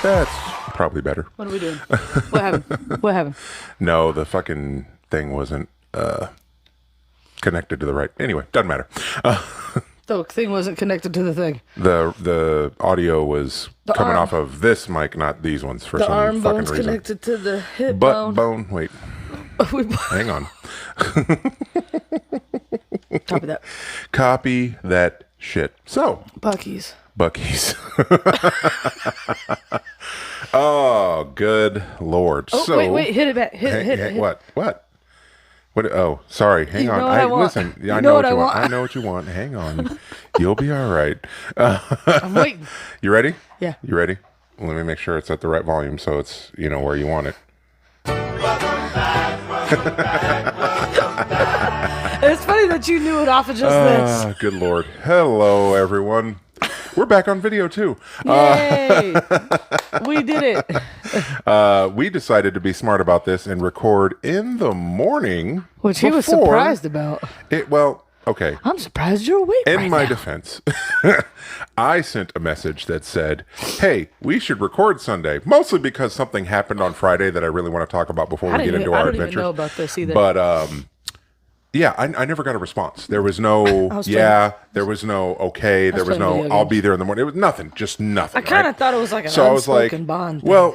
That's probably better. What are we doing? What happened? What happened? No, the fucking thing wasn't connected to the right. Anyway, doesn't matter. The thing wasn't connected to the thing. The audio was coming off of this mic, not these ones, for some Arm fucking bone's reason. connected to the hip Butt bone. bone. Wait, hang on. Copy that. Copy that shit. So, Bucky's. Bucky's. Oh, good Lord. Oh, so, wait, hit it back. Hit it. What? What? Oh, sorry. Hang You on. know what I want. Listen. You I know know what what I you want. want. I know what you want. Hang on. You'll be all right. I'm waiting. You ready? Yeah. You ready? Let me make sure it's at the right volume so it's, where you want it. It's funny that you knew it off of just this. Good Lord. Hello, everyone. We're back on video, too. Yay! We did it. We decided to be smart about this and record in the morning. Which he was before surprised about. Okay. I'm surprised you're awake In right my now. defense, I sent a message that said, hey, we should record Sunday, mostly because something happened on Friday that I really want to talk about before we get into our I don't adventures. even know about this either. But, yeah, I never got a response. There was no, there was no, okay, there was playing no, video I'll games. be there in the morning. It was nothing, just nothing. I kind right? of thought it was like an So I was like, unspoken bond thing. well,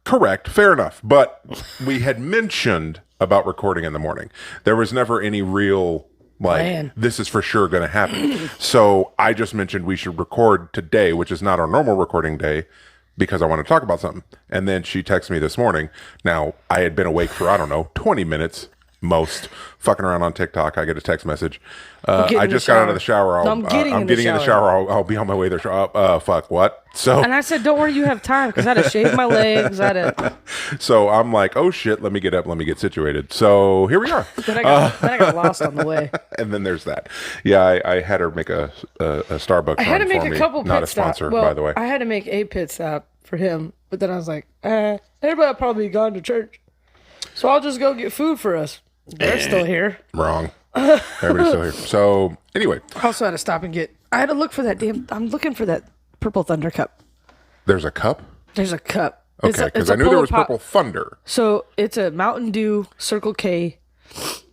correct, fair enough. But we had mentioned about recording in the morning. There was never any real, Plan. this is for sure going to happen. So I just mentioned we should record today, which is not our normal recording day, because I want to talk about something. And then she texted me this morning. Now, I had been awake for, 20 minutes. Most fucking around on TikTok. I get a text message. I just got out of the shower. I'm getting in the shower. I'll be on my way there. Fuck what? So And I said, don't worry, you have time, because I had to shave my legs. so I'm like, oh shit, let me get up, let me get situated. So here we are. Then I got lost on the way. And then there's that. Yeah, I had her make a Starbucks. I had to run make for a me. couple Not pit a sponsor, stops. Well, by the way. I had to make a pit stop for him, but then I was like, everybody will probably gone to church, so I'll just go get food for us. They're still here. Wrong. Everybody's still here. So anyway, I also had to stop and I had to look for that I'm looking for that Purple Thunder cup. there's a cup. There's a cup. Okay, It's because a I knew there Polar was Pop. Purple Thunder. So it's a Mountain Dew Circle K,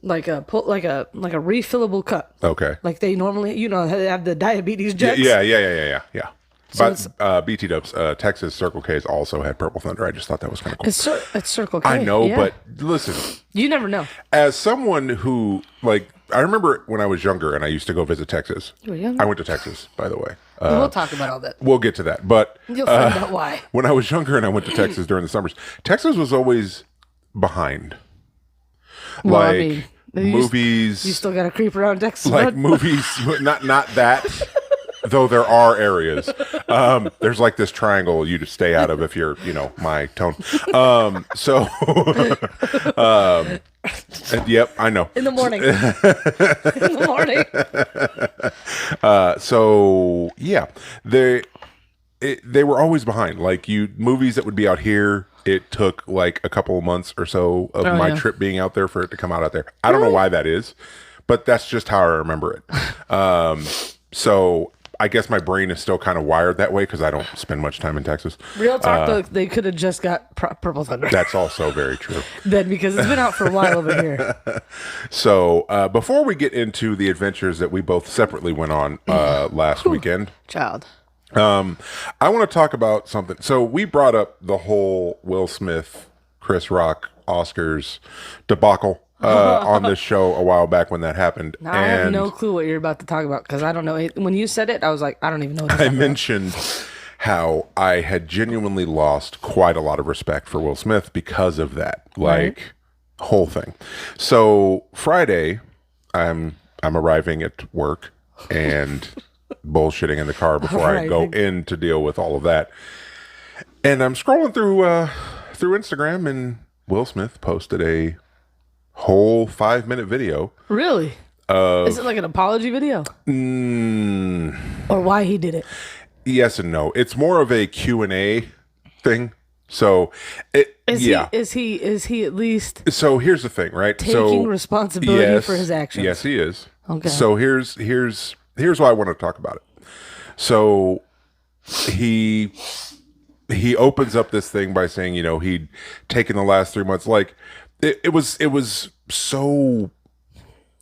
like a refillable cup. Okay. Like they normally, they have the diabetes jugs. Yeah. So But BT Dubs, Texas Circle K's also had Purple Thunder. I just thought that was kind of cool. It's Circle K. I know, yeah. but listen, You never know. as someone who, I remember when I was younger and I used to go visit Texas. You were younger? I went to Texas, by the way. We'll talk about all that. We'll get to that. But You'll find out why. when I was younger and I went to Texas during the summers, Texas was always behind. Well, I Like mean, you movies, still got to creep around Texas. like bud. movies, not that. Though there are areas, there's like this triangle you just stay out of if you're, my tone. Yep, I know. In the morning. In the morning. So yeah, they were always behind. Like movies that would be out here, it took like a couple of months or so of my trip being out there for it to come out there. I don't know why that is, but that's just how I remember it. So I guess my brain is still kind of wired that way because I don't spend much time in Texas. Real talk, though, they could have just got Purple Thunder. That's also very true. Then, because it's been out for a while over here. So before we get into the adventures that we both separately went on last weekend, Child. I want to talk about something. So we brought up the whole Will Smith, Chris Rock, Oscars debacle on this show a while back when that happened. Now, I have no clue what you're about to talk about because I don't know. When you said it, I was like, I don't even know what I mentioned how I had genuinely lost quite a lot of respect for Will Smith because of that, whole thing. So Friday, I'm arriving at work and bullshitting in the car before I go in to deal with all of that. And I'm scrolling through Instagram, and Will Smith posted a whole 5-minute video. Really? Is it like an apology video? Or why he did it? Yes and no. It's more of a Q&A thing. So, Is he at least So here's the thing, right? taking responsibility for his actions? Yes, he is. Okay. So here's why I want to talk about it. So he he opens up this thing by saying, he'd taken the last 3 months. Like it was so.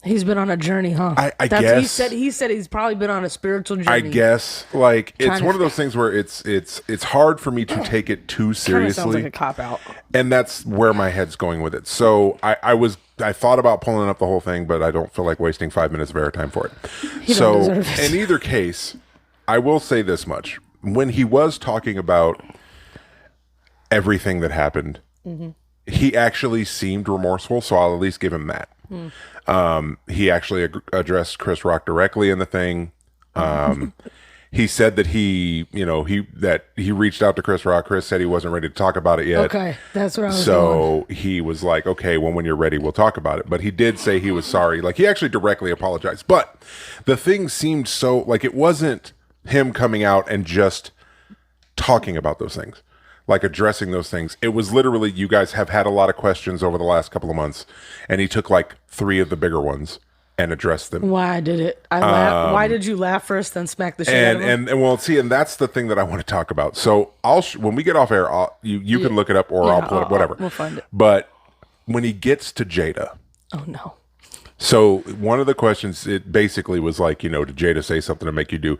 He's been on a journey, huh? I guess he said he's probably been on a spiritual journey. I guess like it's one of those things where it's hard for me to take it too seriously. Sounds like a cop out. And that's where my head's going with it. So I thought about pulling up the whole thing, but I don't feel like wasting 5 minutes of airtime for it. So in either case, I will say this much. When he was talking about everything that happened, he actually seemed remorseful, so I'll at least give him that. He actually addressed Chris Rock directly in the thing. He said that he reached out to Chris Rock. Chris said he wasn't ready to talk about it yet. Okay, that's where I was going. So he was like, okay, well, when you're ready, we'll talk about it. But he did say he was sorry. Like, he actually directly apologized. But the thing seemed so, like, it wasn't him coming out and just talking about those things, like addressing those things. It was literally, you guys have had a lot of questions over the last couple of months, and he took like 3 of the bigger ones and addressed them. Why did it? Why did you laugh first, then smack the shit out of him? And well, see, and that's the thing that I want to talk about. So when we get off air, you can look it up, or I'll pull it up, whatever. We'll find it. But when he gets to Jada, oh no. So one of the questions, it basically was like, did Jada say something to make you do?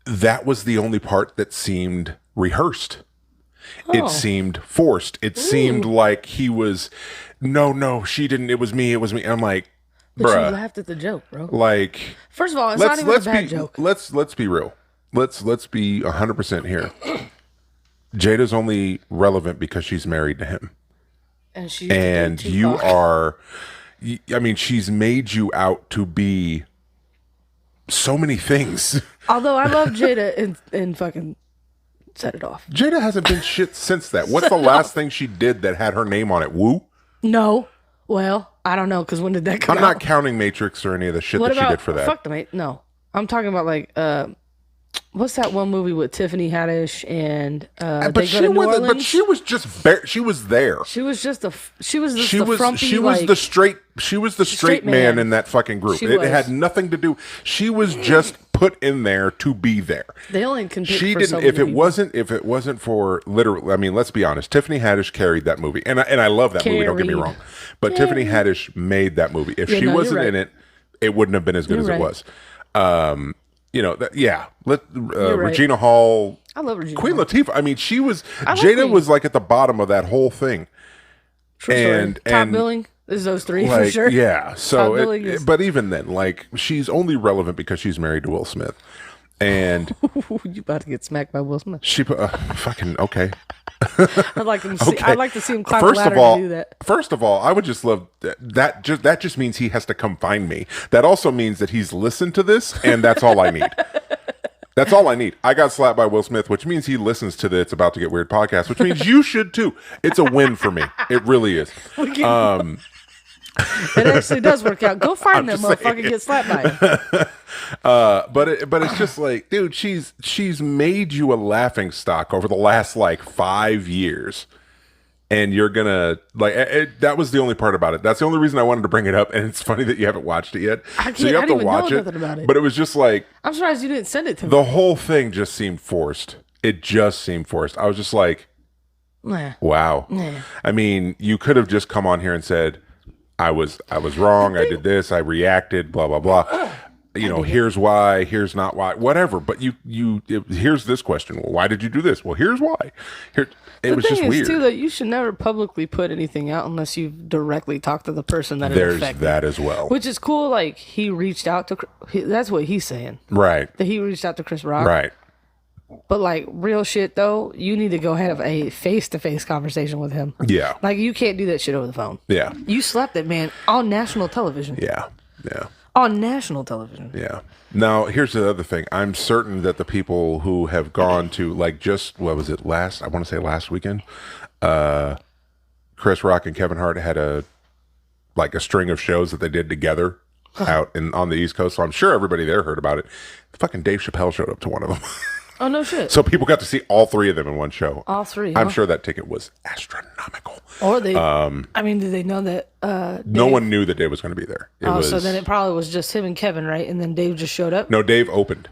That was the only part that seemed rehearsed. It seemed forced. It seemed like he was, no, she didn't. It was me. And I'm like, but bruh. you laughed at the joke, bro. Like, first of all, it's not even a bad joke. Let's be real. Let's be 100% here. Jada's only relevant because she's married to him. And you are, I mean, she's made you out to be so many things. Although I love Jada and fucking Set It Off. Jada hasn't been shit since that. What's the last thing she did that had her name on it? Woo? No. Well, I don't know, because when did that come out? I'm not counting Matrix or any of the shit that she did for that. Fuck the Matrix. No. I'm talking about like, what's that one movie with Tiffany Haddish and but she was just she was there. She was just the straight man in that fucking group. It had nothing to do. She was just put in there to be there. They only can pick she for didn't. so If many it wasn't for literally, I mean, let's be honest. Tiffany Haddish carried that movie, and I love that movie. Don't get me wrong, but Tiffany Haddish made that movie. If she wasn't in it, it wouldn't have been as good as it was. Regina Hall. I love Regina Queen Hall. Latifah. I mean, she was. Jada was like at the bottom of that whole thing. Top billing is those 3 like, for sure. Yeah. So, but even then, like, she's only relevant because she's married to Will Smith, and you about to get smacked by Will Smith. She fucking okay. I'd like to see. I'd like to see him climb first a ladder of all, to do that. First of all, I would just love that. That just means he has to come find me. That also means that he's listened to this, and that's all I need. That's all I need. I got slapped by Will Smith, which means he listens to the It's About to Get Weird podcast, which means you should too. It's a win for me. It really is. It actually does work out. Go find that motherfucker and get slapped by him. But it's just like, dude, she's made you a laughing stock over the last like 5 years. And you're gonna that was the only part about it. That's the only reason I wanted to bring it up. And it's funny that you haven't watched it yet. So you have to watch it. About it. But it was just like, I'm surprised you didn't send it to me. The whole thing just seemed forced. It just seemed forced. I was just like, wow. I mean, you could have just come on here and said, I was wrong. I did this. I reacted. Blah blah blah. Here's why. Here's not why. Whatever. But here's this question. Well, why did you do this? Well, here's why. It was just weird. Too, that you should never publicly put anything out unless you've directly talked to the person that There's it affected. That as well. Which is cool. Like, he reached out to. That's what he's saying. Right. That he reached out to Chris Rock. Right. But like, real shit though, you need to go have a face-to-face conversation with him. Yeah. Like, you can't do that shit over the phone. Yeah. You slapped that man on national television. Yeah. Yeah. On national television. Yeah. Now, here's the other thing. I'm certain that the people who have gone to, like, just, what was it, I want to say last weekend, Chris Rock and Kevin Hart had a string of shows that they did together out on the East Coast. So I'm sure everybody there heard about it. Fucking Dave Chappelle showed up to one of them. Oh, no shit. So people got to see all 3 of them in one show. All 3. I'm sure that ticket was astronomical. Or they, did they know that no one knew that Dave was going to be there. So then it probably was just him and Kevin, right? And then Dave just showed up? No, Dave opened.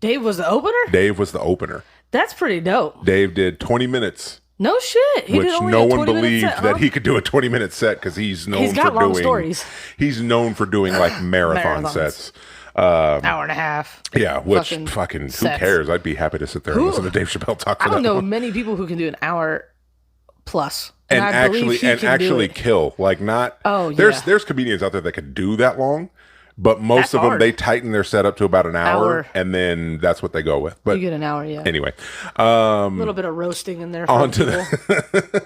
Dave was the opener? Dave was the opener. That's pretty dope. Dave did 20 minutes, No shit. He did which only no a one 20-minute believed set, that huh? he could do a 20-minute set because he's known He's got for long doing stories. He's known for doing like marathon Marathons. sets. Hour and a half. Yeah, which fucking who sets. cares? I'd be happy to sit there and listen to Dave Chappelle talk for I don't that know long. many people who can do an hour plus. And I believe he can do it. kill. Like not Oh, there's yeah. there's comedians out there that could do that long, but most That's of them hard. they tighten their setup to about an hour, Hour. and then that's what they go with. But You get an hour, yeah. anyway, A little bit of roasting in there for on to people.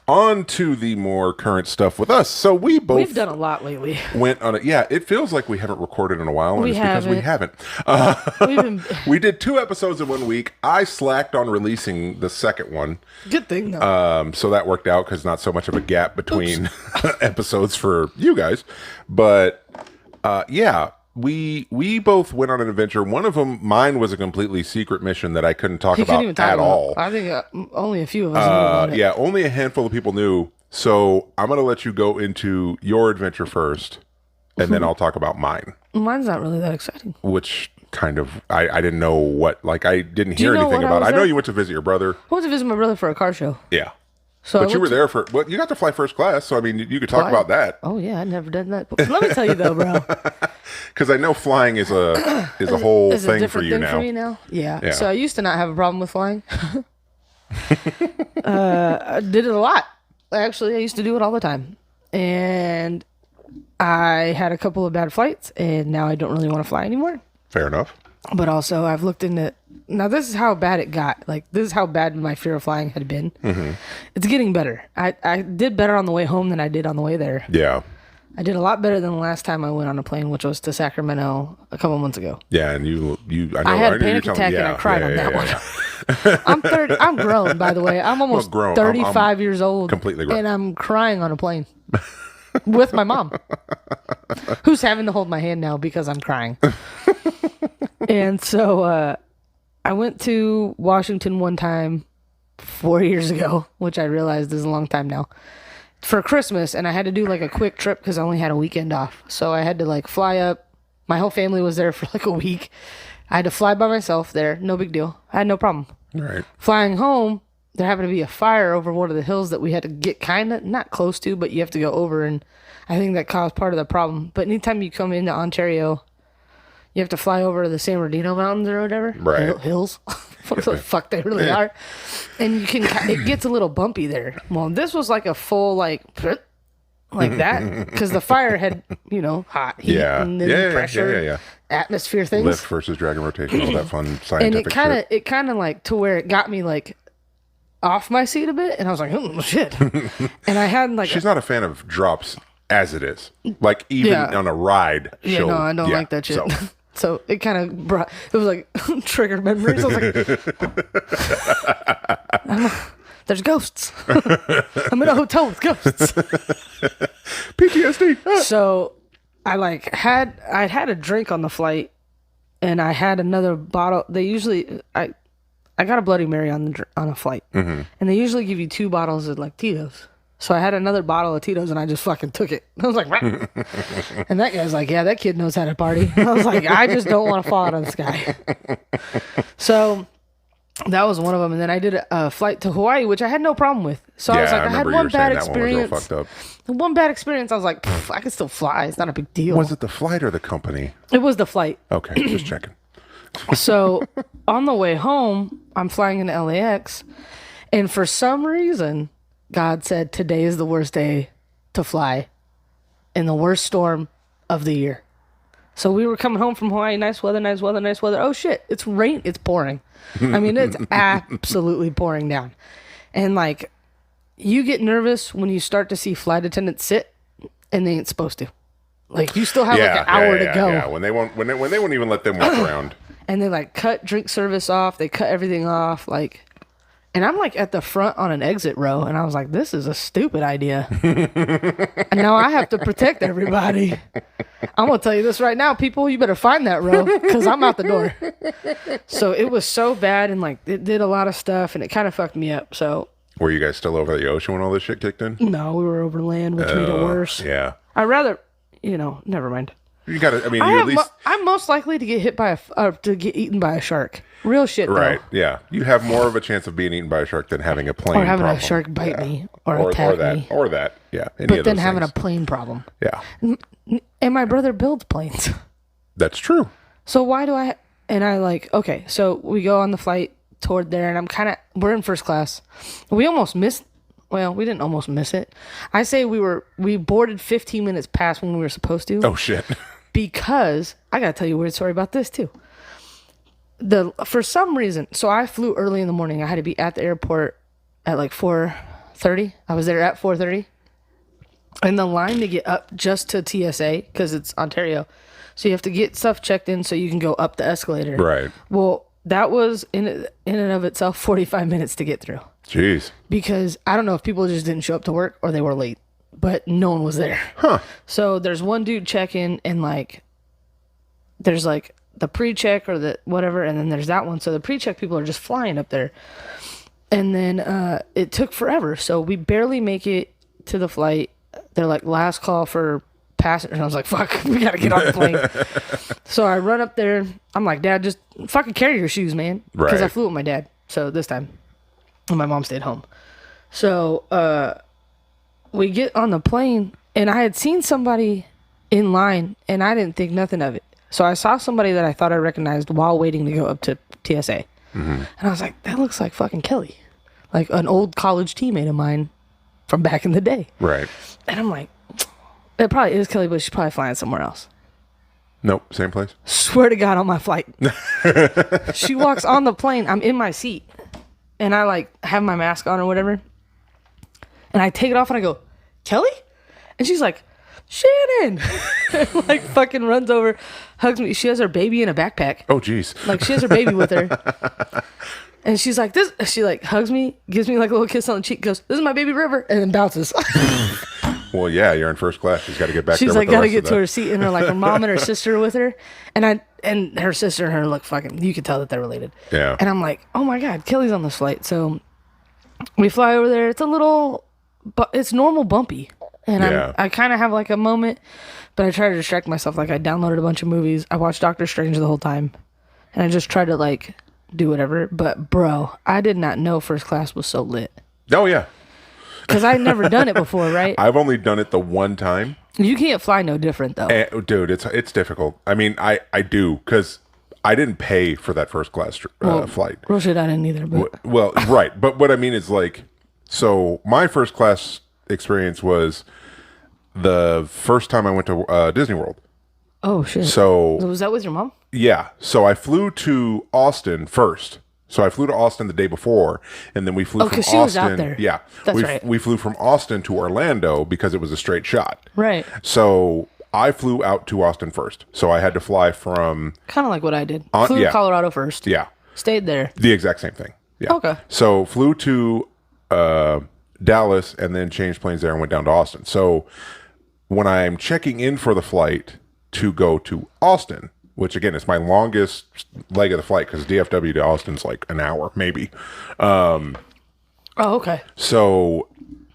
on to the more current stuff with us. So we both We've done a lot lately. went on it. Yeah, it feels like we haven't recorded in a while, and We it's because we haven't. haven't. We've been We did 2 episodes in 1 week. I slacked on releasing the second one. good thing though. So that worked out because not so much of a gap between episodes for you guys. But yeah, we both went on an adventure. One of them, mine was a completely secret mission that I couldn't talk He about couldn't even talk at about all. it. I think only a few of us knew about it. Yeah, only a handful of people knew. So I'm going to let you go into your adventure first, and then I'll talk about mine, Mine's not really that exciting. which kind of, I didn't know what, like I didn't you hear know anything what I about it. was I know there? you went to visit your brother. I went to visit my brother for a car show. Yeah. So I But you went were there for, well, you got to fly first class. So, I mean, you could talk Fly? about that. Oh yeah, I'd never done that. But let me tell you though, bro, Because I know flying is a whole it's a thing for different you thing now. for me now. Yeah. Yeah. So I used to not have a problem with flying. I did it a lot. Actually, I used to do it all the time, and I had a couple of bad flights, and now I don't really want to fly anymore. Fair enough. But also, I've looked into. Now, this is how bad it got. Like, this is how bad my fear of flying had been. Mm-hmm. It's getting better. I did better on the way home than I did on the way there. Yeah. I did a lot better than the last time I went on a plane, which was to Sacramento a couple months ago. Yeah. And I know. I had know a you're panic telling- attack and I yeah, cried yeah, on yeah, that yeah, one. yeah. I'm grown, by the way. I'm almost grown. I'm 35 years old. completely grown. And I'm crying on a plane with my mom, who's having to hold my hand now because I'm crying. And so I went to Washington one time 4 years ago, which I realized is a long time now, for Christmas. And I had to do like a quick trip because I only had a weekend off. So I had to like fly up. My whole family was there for like a week. I had to fly by myself there. No big deal. I had no problem. Right. Flying home, there happened to be a fire over one of the hills that we had to get kind of not close to, but you have to go over, and I think that caused part of the problem. But anytime you come into Ontario, you have to fly over the San Bernardino Mountains or whatever. Right. Hills. What the fuck they really are. And you can, it gets a little bumpy there. Well, this was like a full like that because the fire had, hot heat Yeah. and then Yeah. pressure, Yeah. atmosphere things. Lift versus dragon rotation, all that fun And scientific shit. it kind of like to where it got me like off my seat a bit, and I was like, oh shit. And I had like She's not a fan of drops as it is. Like even Yeah. on a ride. yeah, no, I don't like that shit. So, So it kind of brought, it was like trigger memories. I was like, there's ghosts. I'm in a hotel with ghosts. PTSD. So I'd had a drink on the flight, and I had another bottle. They usually, I got a Bloody Mary on a flight, and they usually give you 2 bottles of like Tito's. So I had another bottle of Tito's, and I just fucking took it. I was like, "Rah." And that guy's like, yeah, that kid knows how to party. I was like, I just don't want to fall out of the sky. So that was one of them. And then I did a flight to Hawaii, which I had no problem with. So I was like, I had remember you one were saying bad that one was real experience. fucked up. One bad experience. I was like, I can still fly. It's not a big deal. Was it the flight or the company? It was the flight. Okay, just checking. So on the way home, I'm flying into LAX, and for some reason, God said today is the worst day to fly in the worst storm of the year. So we were coming home from Hawaii, nice weather, nice weather, nice weather. Oh shit, it's rain, it's pouring. I mean, it's absolutely pouring down. And like, you get nervous when you start to see flight attendants sit and they ain't supposed to. Like, you still have like an hour to go. Yeah, when they won't even let them walk around. And they like cut drink service off. They cut everything off. Like, and I'm like at the front on an exit row, and I was like, this is a stupid idea. And now I have to protect everybody. I'm gonna tell you this right now, people, you better find that row because I'm out the door. So it was so bad, and like it did a lot of stuff, and it kind of fucked me up. So Were you guys still over the ocean when all this shit kicked in? no, we were over land, which made it worse. Yeah. I'd rather, never mind. You gotta. I mean, you at least I'm most likely to get hit by to get eaten by a shark. Real shit, right. though. Yeah, you have more of a chance of being eaten by a shark than having a plane Or having problem. a shark bite Yeah. me or attack me. Or that. Yeah. Any But of then those having things. a plane problem. Yeah, And my brother builds planes. that's true. So why do I? And I like, okay, so we go on the flight toward there, and we're in first class. We almost missed. Well, we didn't almost miss it. I say we boarded 15 minutes past when we were supposed to. Oh shit. Because I gotta tell you a weird story about this too. For some reason, so I flew early in the morning. I had to be at the airport at like 4:30. I was there at 4:30. And the line to get up just to TSA, because it's Ontario, so you have to get stuff checked in so you can go up the escalator. Right. Well, that was in and of itself 45 minutes to get through. Jeez. Because I don't know if people just didn't show up to work or they were late, but no one was there. Huh. So there's one dude check-in, and like there's like the pre-check or the whatever, and then there's that one. So the pre-check people are just flying up there. And then it took forever. So we barely make it to the flight. They're like, last call for passengers. And I was like, fuck, we gotta get on the plane. So I run up there. I'm like, Dad, just fucking carry your shoes, man. Because I Right. flew with my dad. So this time. And my mom stayed home. So we get on the plane, and I had seen somebody in line, and I didn't think nothing of it. So I saw somebody that I thought I recognized while waiting to go up to TSA. And I was like, that looks like fucking Kelly. Like an old college teammate of mine from back in the day. Right. And I'm like, it probably is Kelly, but she's probably flying somewhere else. Nope. Same place. Swear to God, on my flight. She walks on the plane. I'm in my seat. And I like have my mask on or whatever. And I take it off and I go, Kelly? And she's like, Shannon. And, like fucking runs over, hugs me. She has her baby in a backpack. Oh jeez. Like she has her baby with her. And she's like, this, she like hugs me, gives me like a little kiss on the cheek, goes, this is my baby River, and then bounces. Well, yeah, you're in first class. She's got to get back. She's there like, with the gotta rest get of to the- her seat, and her like her mom and her sister with her, and her sister and her look fucking. You could tell that they're related. Yeah. And I'm like, oh my God, Kelly's on this flight. So we fly over there. It's a little, but it's normal bumpy, and Yeah. I kind of have like a moment, but I try to distract myself. Like I downloaded a bunch of movies. I watched Doctor Strange the whole time, and I just try to like do whatever. But bro, I did not know first class was so lit Oh yeah. because I'd never done it before, right? I've only done it the one time. You can't fly no different though. Dude, it's difficult. I mean, I do because I didn't pay for that first class flight. Real shit, I didn't either. But Well, right, but what I mean is like, so my first class experience was the first time I went to Disney World. oh shit. So Was that with your mom? yeah, so I flew to Austin first. So I flew to Austin the day before, and then we flew from 'cause Austin. she was out there. Yeah, That's right. We flew from Austin to Orlando because it was a straight shot. Right. So I flew out to Austin first. So I had to fly from Kind of like what I did. Flew yeah. to Colorado first. yeah, Stayed there. the exact same thing. Yeah. Okay. So flew to Dallas and then changed planes there and went down to Austin. So when I'm checking in for the flight to go to Austin, which again is my longest leg of the flight because DFW to Austin's like an hour maybe. Oh, okay. So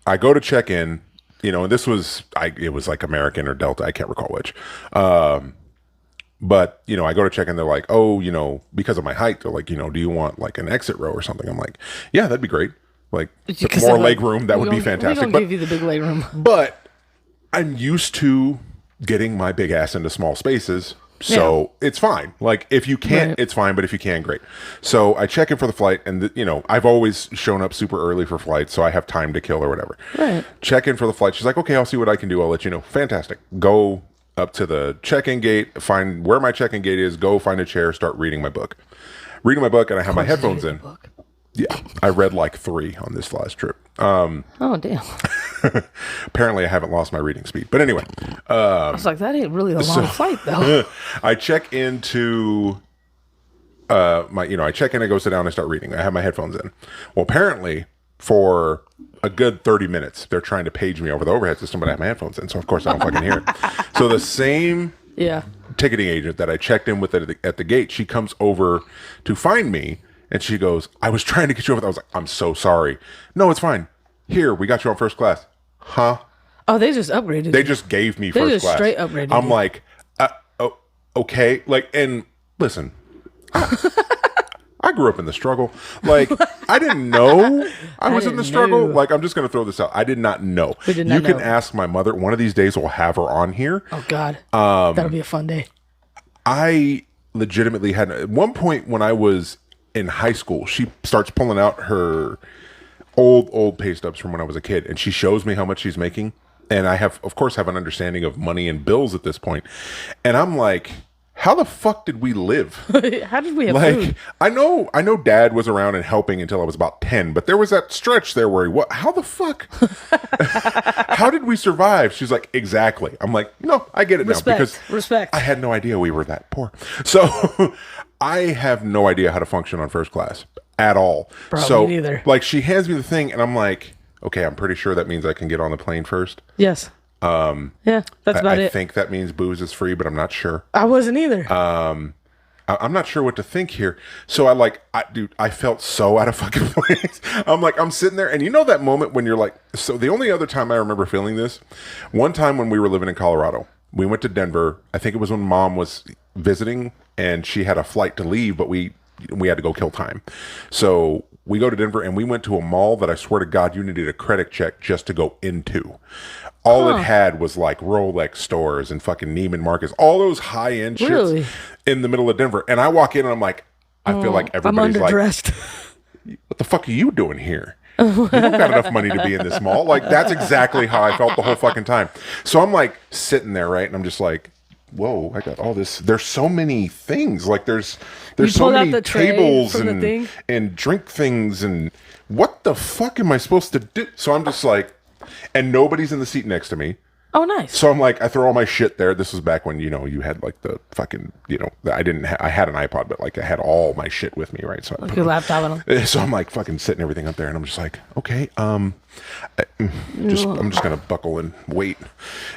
I go to check in, and this was it was like American or Delta, I can't recall which. But I go to check in, they're like, oh, because of my height, they're like, do you want like an exit row or something? I'm like, yeah, that'd be great. Like Because more they're leg like, room, that we would be don't- fantastic. We But don't give you the big leg room. but I'm used to getting my big ass into small spaces. So it's fine. Like if you can't, Right. it's fine. But if you can, great. So I check in for the flight and I've always shown up super early for flights. So I have time to kill or whatever. Right. Check in for the flight. She's like, okay, I'll see what I can do. I'll let you know. Fantastic. Go up to the check-in gate, find where my check-in gate is, go find a chair, start reading my book. Reading my book and I have my headphones in. Book. Yeah. I read like 3 on this last trip. Oh, damn. Apparently I haven't lost my reading speed. But anyway, I was like, that ain't really a long flight, though. I check into I check in, I go sit down, I start reading. I have my headphones in. Well, apparently for a good 30 minutes, they're trying to page me over the overhead system, but I have my headphones in, so of course I don't fucking hear it. So the same Yeah. ticketing agent that I checked in with at the gate, she comes over to find me, and she goes, I was trying to get you over there. I was like, I'm so sorry. No, it's fine. Here, we got you on first class. Huh? Oh, they just upgraded. They you. just gave me They first just class. straight upgraded I'm you. like, okay, like, and listen, I grew up in the struggle. Like, I didn't know I was in the didn't struggle. know. Like, I'm just going to throw this out. I did not know. We did not You can know. ask my mother. One of these days, we'll have her on here. Oh God, that'll be a fun day. I legitimately had, at one point when I was in high school, she starts pulling out her old pay stubs from when I was a kid, and she shows me how much she's making. And I have, of course, have an understanding of money and bills at this point. And I'm like, how the fuck did we live? How did we have Like, food? I know Dad was around and helping until I was about 10, but there was that stretch there where how the fuck? How did we survive? She's like, exactly. I'm like, no, I get it now because Respect. I had no idea we were that poor. So I have no idea how to function on first class at all. Bro, so me neither. like she hands me the thing and I'm like, okay, I'm pretty sure that means I can get on the plane first. Yes. Yeah, that's about I it. think that means booze is free, but I'm not sure. I wasn't either. I'm not sure what to think here. So I felt so out of fucking place. I'm sitting there and you know that moment when you're like, so the only other time I remember feeling this, one time when we were living in Colorado, we went to Denver. I think it was when Mom was visiting and she had a flight to leave, but we had to go kill time. So we go to Denver and we went to a mall that I swear to God, you needed a credit check just to go into. All it had was like Rolex stores and fucking Neiman Marcus, all those high end shits Really? in the middle of Denver. And I walk in and I'm like, I feel like I'm everybody's like, underdressed. what the fuck are you doing here? You don't got enough money to be in this mall. Like, that's exactly how I felt the whole fucking time. So I'm like sitting there, right? And I'm just like, whoa, I got all this. There's so many things. Like there's so pulled out many the tray tables from the thing? and drink things and what the fuck am I supposed to do? So I'm just like, and nobody's in the seat next to me. Oh, nice. So I'm like, I throw all my shit there. This was back when, you had like the fucking, I had an iPod, but like I had all my shit with me, right? So I Your laptop on them. so I'm like fucking sitting everything up there and I'm just like, okay, I'm just going to buckle and wait.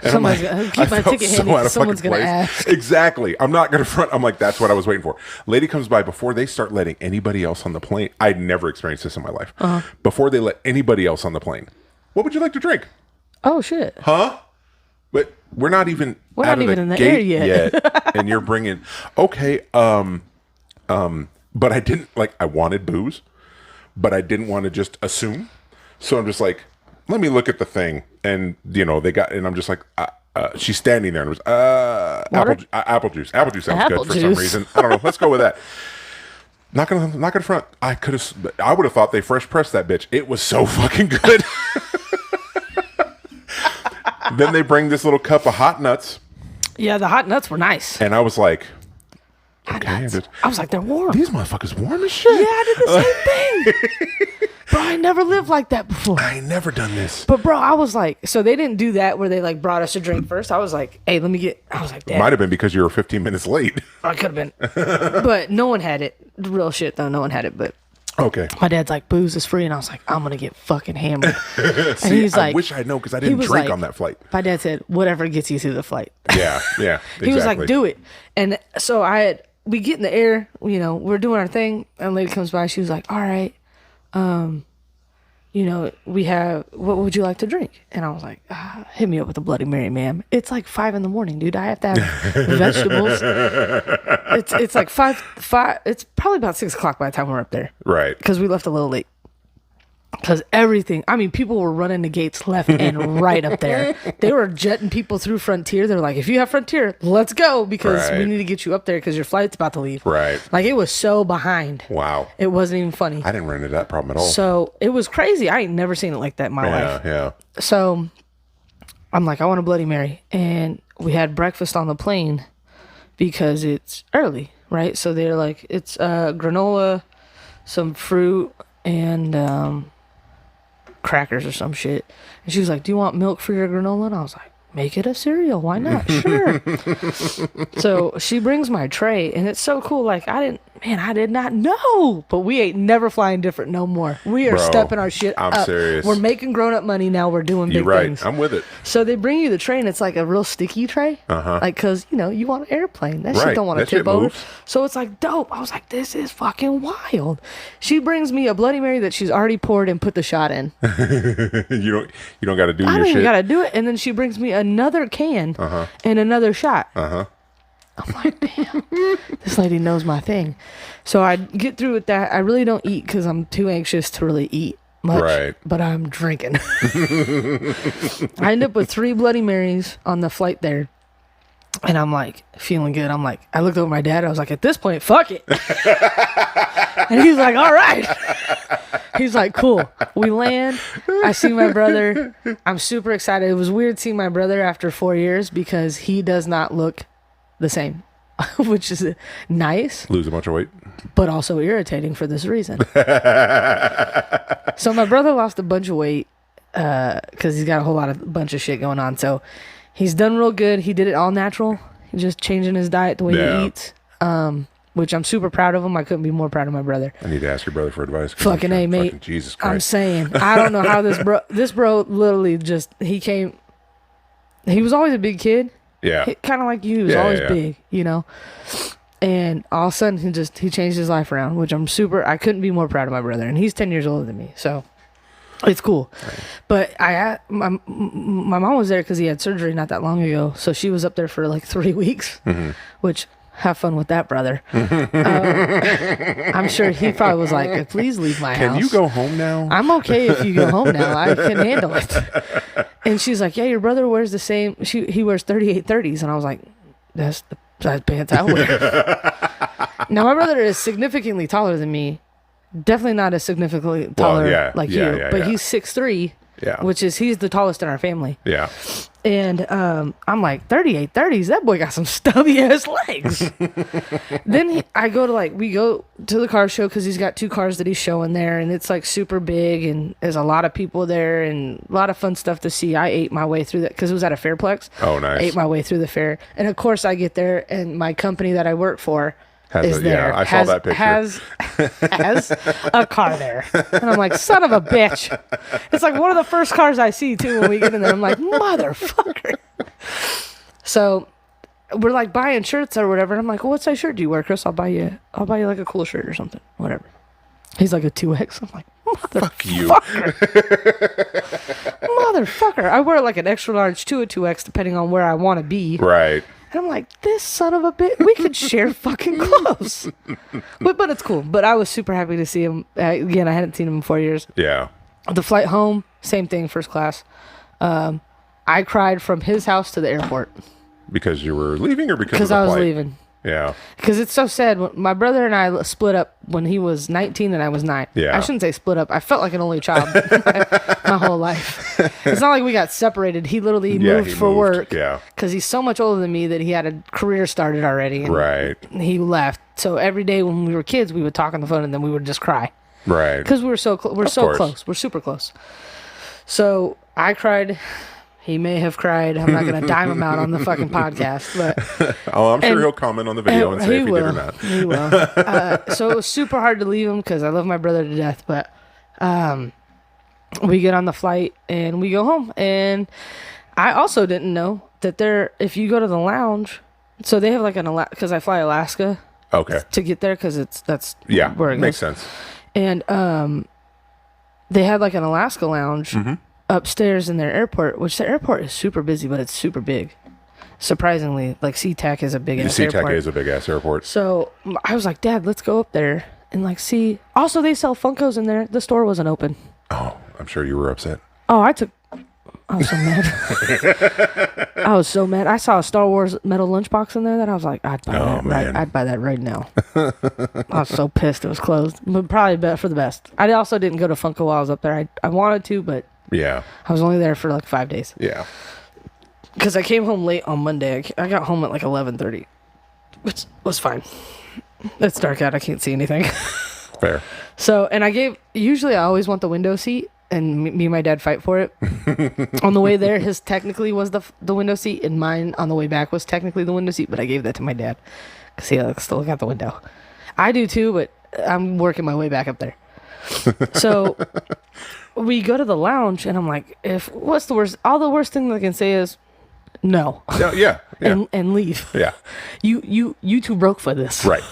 And Somebody's gonna keep my ticket handy, out of someone's fucking gonna place. ask. Exactly. I'm not going to front. I'm like, that's what I was waiting for. Lady comes by before they start letting anybody else on the plane. I'd never experienced this in my life. Before they let anybody else on the plane. What would you like to drink? Oh shit. Huh? But we're not even We're out not of even the in the gate air yet. and you're bringing okay. But I didn't I wanted booze, but I didn't want to just assume. So I'm just like, let me look at the thing, and they got, and I'm just like, she's standing there, and it was apple juice. Apple juice sounds Apple good for some juice. reason. I don't know. Let's go with that. Not gonna front. I would have thought they fresh pressed that bitch. It was so fucking good. Then they bring this little cup of hot nuts, Yeah, the hot nuts were nice. and I was like, Hot okay, nuts. I was like, they're warm. these motherfuckers warm as shit. Yeah, I did the same thing. Bro, I never lived like that before. I ain't never done this. But bro, I was like, so they didn't do that where they like brought us a drink first. I was like, hey, let me get. I was like, Dad, Might have been because you were 15 minutes late. I could have been, but no one had it. Real shit though, no one had it. But Okay. my dad's like, booze is free, and I was like, I'm gonna get fucking hammered. And See, he's I like, wish I know because I he didn't was drink like- on that flight. my dad said, whatever gets you through the flight. Yeah, yeah. Exactly. He was like, do it. And so we get in the air, we're doing our thing, and a lady comes by, she was like, all right, we have, what would you like to drink? And I was like, hit me up with a Bloody Mary, ma'am. It's like 5 a.m, dude. I have to have vegetables. It's like 5, it's probably about 6 o'clock by the time we're up there. Right. Because we left a little late. Because everything, people were running the gates left and right up there. They were jetting people through Frontier. They're like, if you have Frontier, let's go because we Right. need to get you up there because your flight's about to leave. Right. Like, it was so behind. Wow. It wasn't even funny. I didn't run into that problem at all. So it was crazy. I ain't never seen it like that in my life. Yeah. So I'm like, I want a Bloody Mary. And we had breakfast on the plane because it's early, right? So they're like, it's granola, some fruit, and crackers or some shit. And she was like, do you want milk for your granola? And I was like, make it a cereal. Why not? Sure. So she brings my tray, and it's so cool. Like, I did not know. But we ain't never flying different no more. We are Bro, stepping our shit I'm up. serious. We're making grown-up money now. We're doing You're big right. things. I'm with it. So they bring you the tray, and it's like a real sticky tray. Like, because, you want an airplane. That shit Right. don't want to That shit tip over. moves. So it's like dope. I was like, this is fucking wild. She brings me a Bloody Mary that she's already poured and put the shot in. You don't got to do I your don't even shit. got to do it. And then she brings me another can and another shot. I'm like, damn, this lady knows my thing. So I get through with that. I really don't eat because I'm too anxious to really eat much. Right. But I'm drinking. I end up with 3 Bloody Marys on the flight there. And I'm like, feeling good. I'm like, I looked over at my dad. I was like, at this point, fuck it. And he's like, all right. He's like, cool. We land. I see my brother. I'm super excited. It was weird seeing my brother after 4 years because he does not look the same, which is nice, Lose a bunch of weight. but also irritating for this reason. So my brother lost a bunch of weight because he's got a bunch of shit going on. So he's done real good. He did it all natural. He's just changing his diet, the way he eats, which I'm super proud of him. I couldn't be more proud of my brother. I need to ask your brother for advice. Fucking A, mate. Fucking Jesus Christ. I'm saying, I don't know how this bro literally just, he was always a big kid. Yeah. Kind of like you. He was always big, you know? And all of a sudden, he changed his life around, which I couldn't be more proud of my brother. And he's 10 years older than me, so it's cool. Right. But my mom was there because he had surgery not that long ago, so she was up there for like 3 weeks, which... Have fun with that, brother. I'm sure he probably was like, please leave my house. Can you go home now? I'm okay if you go home now. I can handle it. And she's like, yeah, your brother wears the same. He wears 3830s. And I was like, that's the size pants I wear. Now, my brother is significantly taller than me. Definitely not as significantly taller you. But he's 6'3", which is, he's the tallest in our family. Yeah. And I'm like, 3830s, that boy got some stubby ass legs. Then we go to the car show because he's got 2 cars that he's showing there, and it's like super big, and there's a lot of people there and a lot of fun stuff to see. I ate my way through that because it was at a Fairplex. Oh, nice. I ate my way through the fair, and of course I get there, and my company that I work for is there. Yeah, I saw that picture. Has a car there. And I'm like, son of a bitch. It's like one of the first cars I see, too, when we get in there. I'm like, motherfucker. So we're like buying shirts or whatever. And I'm like, well, what size shirt do you wear, Chris? I'll buy you like a cool shirt or something. Whatever. He's like a 2X. I'm like, motherfucker. Fuck you. Motherfucker. I wear like an extra large to a 2X depending on where I want to be. Right. And I'm like, this son of a bitch, we could share fucking clothes. But it's cool. But I was super happy to see him. Again, I hadn't seen him in 4 years. Yeah. The flight home, same thing, first class. I cried from his house to the airport. Because you were leaving or because of the I was flight? leaving. Yeah. Because it's so sad. My brother and I split up when he was 19 and I was 9. Yeah. I shouldn't say split up. I felt like an only child my whole life. It's not like we got separated. He literally moved for work. Yeah. Because he's so much older than me that he had a career started already. And right. He left. So every day when we were kids, we would talk on the phone and then we would just cry. Right. Because we were so close. We're so close. We're super close. So I cried. He may have cried. I'm not going to dime him out on the fucking podcast. But I'm sure he'll comment on the video and say if he did or not. He will. So it was super hard to leave him because I love my brother to death. But we get on the flight and we go home. And I also didn't know that if you go to the lounge, so they have like because I fly Alaska. Okay. To get there because that's where it makes goes. sense. And they had like an Alaska lounge. Mm-hmm. Upstairs in their airport, which the airport is super busy, but it's super big. Surprisingly, like SeaTac is a big ass airport. SeaTac is a big ass airport. So I was like, Dad, let's go up there and like see. Also, they sell Funkos in there. The store wasn't open. Oh, I'm sure you were upset. Oh, I was so mad. I was so mad. I saw a Star Wars metal lunchbox in there that I was like, I'd buy that right. I'd buy that right now. I was so pissed it was closed, but probably for the best. I also didn't go to Funko while I was up there. I wanted to, but. Yeah. I was only there for like 5 days. Yeah. Because I came home late on Monday. I got home at like 11:30, which was fine. It's dark out. I can't see anything. Fair. So, and usually I always want the window seat, and me and my dad fight for it. On the way there, his technically was the window seat, and mine on the way back was technically the window seat, but I gave that to my dad because he likes to look out the window. I do too, but I'm working my way back up there. So we go to the lounge and I'm like, what's the worst? All the worst thing I can say is no. Yeah. And leave. Yeah. You too broke for this. Right.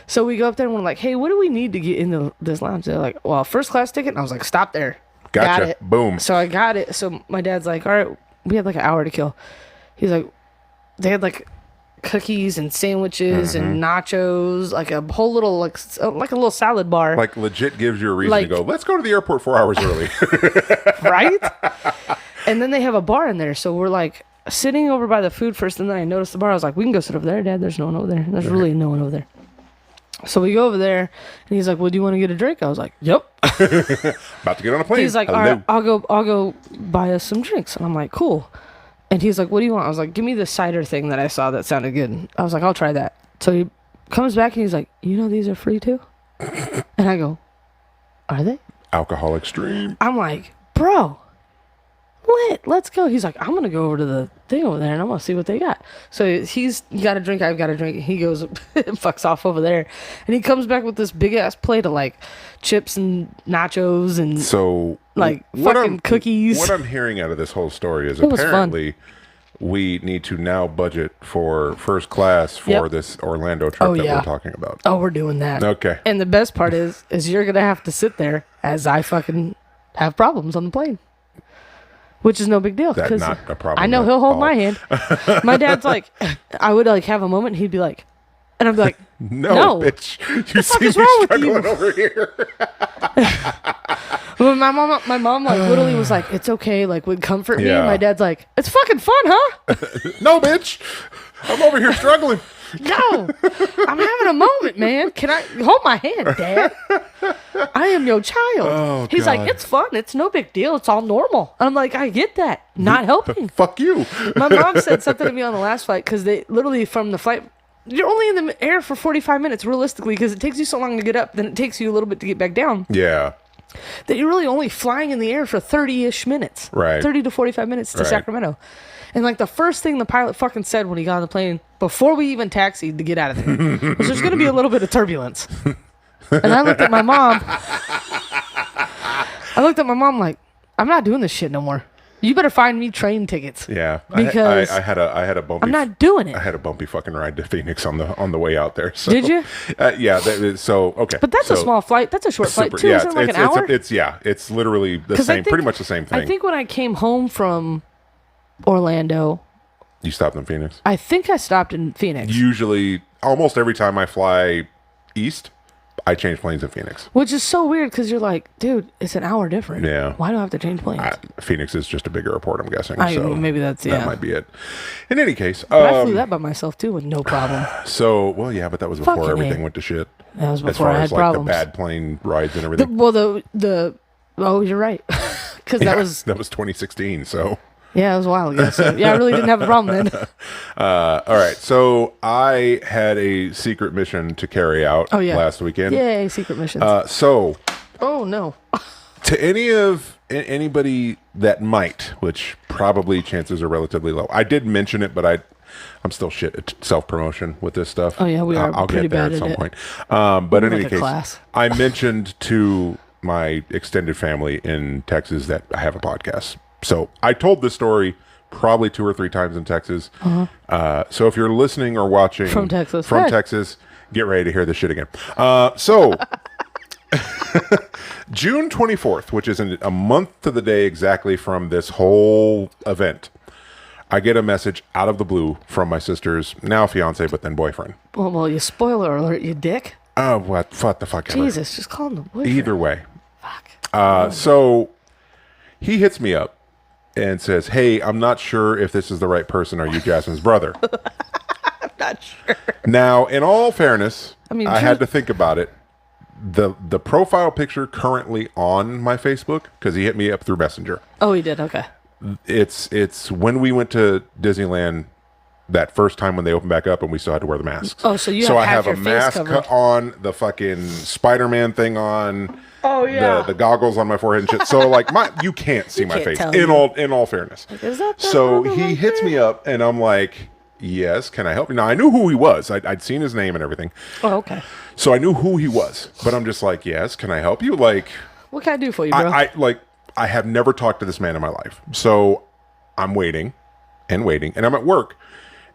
So we go up there and we're like, hey, what do we need to get into this lounge? They're like, well, first class ticket. And I was like, stop there. Gotcha. Got it. Boom. So I got it. So my dad's like, all right, we had like an hour to kill. He's like, they had like cookies and sandwiches and nachos, like a whole little like a little salad bar, Like legit gives you a reason Like- to go, let's go to the airport 4 hours early. right? And then they have a bar in there, so we're like sitting over by the food first, and then I noticed the bar. I was like, we can go sit over there, Dad. There's no one over there. There's really no one over there. So we go over there, and he's like, well, do you want to get a drink? I was like, yep. About to get on a plane. He's like, all right, I'll go buy us some drinks. And I'm like, cool. And he's like, what do you want? I was like, give me the cider thing that I saw that sounded good. I was like, I'll try that. So he comes back and he's like, you know, these are free too? And I go, are they? Alcohol extreme. I'm like, bro, let's go. He's like, I'm going to go over to the thing over there and I'm going to see what they got. So he's got a drink. I've got a drink. He goes and fucks off over there. And he comes back with this big ass plate of like chips and nachos and So like what fucking cookies. What I'm hearing out of this whole story is was fun. apparently we need to now budget for first class for Yep. this Orlando trip Oh, that yeah. we're talking about. Oh, we're doing that. Okay. And the best part is you're gonna have to sit there as I fucking have problems on the plane, which is no big deal. That's 'cause not a problem I know at he'll hold all. my hand. My dad's like, I would like have a moment. And he'd be like, and I'd be like, No, No. bitch. You see is me wrong with you? struggling over here. well, my mom like literally was like, it's okay, like would comfort me. Yeah. And my dad's like, it's fucking fun, huh? No, bitch. I'm over here struggling. No, I'm having a moment, man. Can I hold my hand, Dad? I am your child. Oh, He's God. like, it's fun. It's no big deal. It's all normal. I'm like, I get that. Not helping. Fuck you. My mom said something to me on the last flight because they literally from the flight, you're only in the air for 45 minutes realistically because it takes you so long to get up, then it takes you a little bit to get back down. Yeah. That you're really only flying in the air for 30-ish minutes. Right. 30 to 45 minutes to Right. Sacramento. And like the first thing the pilot fucking said when he got on the plane before we even taxied to get out of there was there's going to be a little bit of turbulence. And I looked at my mom. Like, I'm not doing this shit no more. You better find me train tickets. Yeah. Because I had a bumpy I'm not doing it. I had a bumpy fucking ride to Phoenix on the way out there. So, Did you? Yeah. So okay. But that's a So, small flight. That's a short flight too. Yeah, Isn't it like an hour? it's literally the 'Cause I same, think- pretty much the same thing. I think when I came home from Orlando, You stopped in Phoenix. I think I stopped in Phoenix. Usually, almost every time I fly east, I change planes in Phoenix. Which is so weird because you're like, dude, it's an hour different. Yeah. Why do I have to change planes? Phoenix is just a bigger airport, I'm guessing. I so mean, maybe that's, that yeah. might be it. In any case, But I flew that by myself too with no problem. so well, yeah, but that was before Fucking everything A. went to shit. That was As before far I had as like problems. the bad plane rides and everything. Oh, you're right. Because that was 2016. So. Yeah, it was a while ago. So yeah, I really didn't have a problem then. All right. So I had a secret mission to carry out Oh, yeah. last weekend. Yay, secret missions. So Oh no. to anybody that might, which probably chances are relatively low. I did mention it, but I'm still shit at self-promotion with this stuff. Oh, yeah, we are I'll pretty get there bad at at some it. point. But in like any a case, class. I mentioned to my extended family in Texas that I have a podcast. So I told this story probably 2 or 3 times in Texas. So if you're listening or watching From Texas. from Hey. Texas, get ready to hear this shit again. So June 24th, which is a month to the day exactly from this whole event, I get a message out of the blue from my sister's now fiance, but then boyfriend. Well, you spoiler alert, you dick. Oh, what the fuck ever. Jesus, just call him the boyfriend. Either way. Fuck. So he hits me up and says, "Hey, I'm not sure if this is the right person. Are you Jasmine's brother?" Not sure. Now, in all fairness, I mean, had to think about it. The profile picture currently on my Facebook, because he hit me up through Messenger. Oh, he did. Okay. It's when we went to Disneyland that first time when they opened back up and we still had to wear the masks. Oh, so you I have have a your face mask covered. on, the fucking Spider-Man thing on. Oh yeah. The goggles on my forehead and shit. So like you can't see my can't face. tell In you. all fairness. Is that the So brother he right hits there? me up and I'm like, "Yes, can I help you?" Now I knew who he was. I'd seen his name and everything. Oh, okay. So I knew who he was. But I'm just like, "Yes, can I help you?" Like What can I do for you, bro? I have never talked to this man in my life. So I'm waiting and I'm at work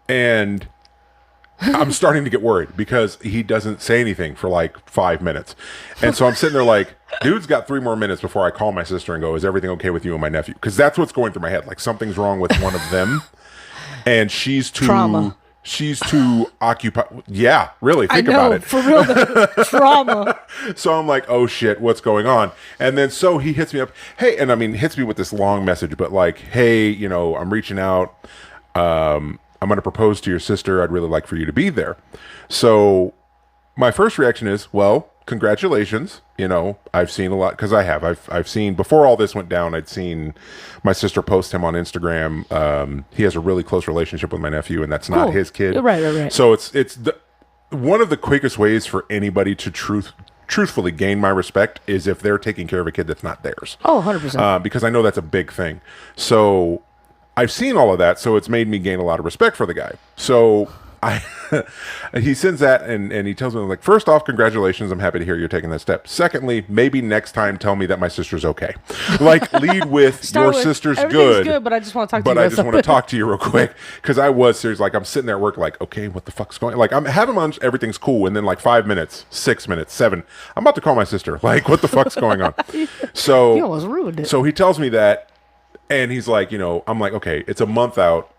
and I'm starting to get worried because he doesn't say anything for like 5 minutes. And so I'm sitting there like, dude's got 3 more minutes before I call my sister and go, "Is everything okay with you and my nephew?" Because that's what's going through my head. Like something's wrong with one of them. And she's too Trauma. She's too occupied. Yeah, really, think I know, about it. for real, the trauma. So I'm like, oh shit, what's going on? And then so he hits me up, hey, and I mean, hits me with this long message, but like, hey, you know, I'm reaching out. I'm going to propose to your sister. I'd really like for you to be there. So my first reaction is, well, congratulations. You know, I've seen a lot because I've seen before all this went down. I'd seen my sister post him on Instagram. He has a really close relationship with my nephew, and that's not Cool. his kid. Right. So it's one of the quickest ways for anybody to truthfully gain my respect is if they're taking care of a kid that's not theirs. Oh, 100%. Because I know that's a big thing. So I've seen all of that, so it's made me gain a lot of respect for the guy. So he sends that and he tells me, like, first off, congratulations, I'm happy to hear you're taking that step. Secondly, maybe next time tell me that my sister's okay. Like, lead with your sister's everything's good, but I just want to talk to but you I about just want to talk to you real quick because I was serious. Like, I'm sitting there at work, like, okay, what the fuck's going on? Like, I'm having lunch, everything's cool, and then like 5 minutes, 6 minutes, 7, I'm about to call my sister. Like, what the fuck's going on? So You almost ruined it. So he tells me that, and he's like, you know, I'm like, okay, it's a month out.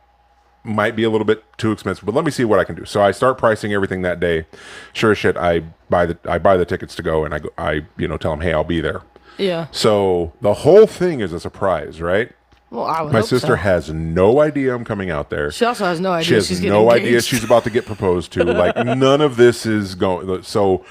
Might be a little bit too expensive, but let me see what I can do. So I start pricing everything that day. Sure as shit, I buy the tickets to go, and I tell him, hey, I'll be there. Yeah. So the whole thing is a surprise, right? Well, I would My hope sister so. has no idea I'm coming out there. She also has no idea She has she's getting no engaged. idea she's about to get proposed to. Like, none of this is going. So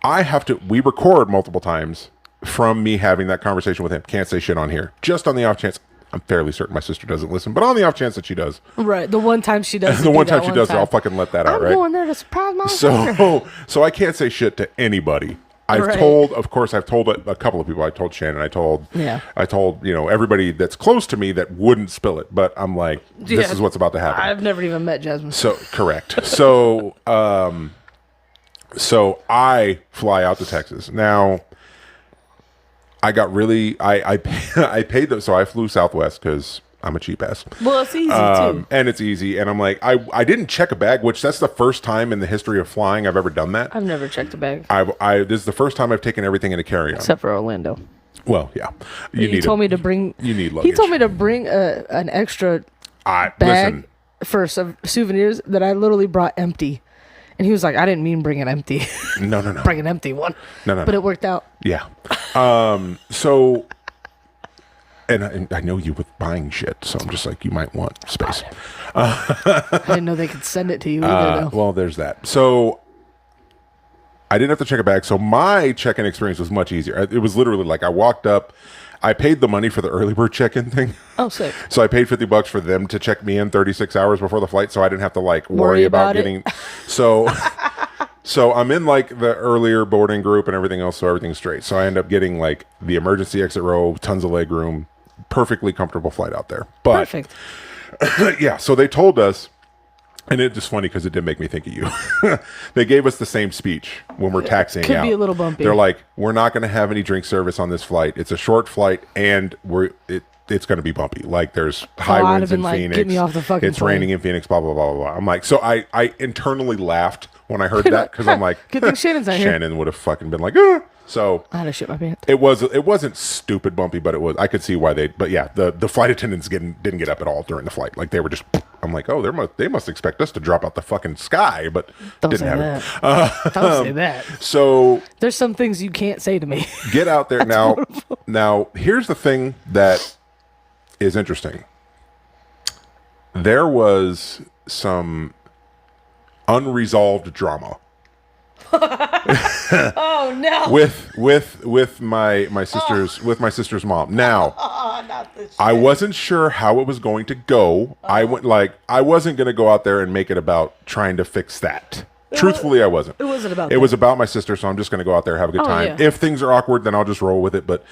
I have to. We record multiple times from me having that conversation with him. Can't say shit on here. Just on the off chance. I'm fairly certain my sister doesn't listen, but on the off chance that she does, Right. The one time she does. the one time she does, I'll fucking let that out, I'm right? going there to surprise my sister. So I can't say shit to anybody. I've Right. told a couple of people. I told Shannon. I told everybody that's close to me that wouldn't spill it. But I'm like, this Yeah. is what's about to happen. I've never even met Jasmine. So correct. So so I fly out to Texas. Now I got really I paid them, so I flew Southwest because I'm a cheap ass. Well, it's easy too. And it's easy. And I'm like, I didn't check a bag, which that's the first time in the history of flying I've ever done that. I've never checked a bag This is the first time I've taken everything in a carry-on. except for Orlando. Well, yeah. He told me to bring. You need He luggage. told me to bring an extra bag Listen, for some souvenirs that I literally brought empty, and he was like, "I didn't mean bring an empty. no. Bring an empty one." No. But it worked out. Yeah. So, and I know you with buying shit, so I'm just like, you might want space. I didn't know they could send it to you either. Though. Well, there's that. So I didn't have to check a bag. So my check-in experience was much easier. It was literally like I walked up, I paid the money for the early bird check-in thing. Oh, sick. So I paid $50 for them to check me in 36 hours before the flight, so I didn't have to like worry Worry about about it. getting. So, so I'm in like the earlier boarding group and everything else, so everything's straight. So I end up getting like the emergency exit row, tons of leg room, perfectly comfortable flight out there. But Perfect. yeah, so they told us, and it's just funny because it did make me think of you. They gave us the same speech when we're taxiing Could out. be a little bumpy. They're like, we're not going to have any drink service on this flight. It's a short flight, and it's going to be bumpy. Like, there's high I'd winds have in been like, Phoenix. "Get me off the fucking It's plane." raining in Phoenix, blah, blah, blah, blah, blah. I'm like, so I internally laughed when I heard that because I'm like, Good thing Shannon's not here. Shannon would have fucking been like, ah. So I had to shit my pants. it wasn't stupid bumpy, but I could see why but yeah, the flight attendants didn't get up at all during the flight. Like, they were just, I'm like, oh, they must expect us to drop out the fucking sky, but Don't didn't say have that. it. Don't say that. So There's some things you can't say to me. get out there now. Now, here's the thing that is interesting. There was some unresolved drama Oh no! with my sister's mom. Now, I wasn't sure how it was going to go. I wasn't going to go out there and make it about trying to fix that. Truthfully, I wasn't. It wasn't about It that. was about my sister, so I'm just going to go out there, have a good time. yeah. If things are awkward, then I'll just roll with it. But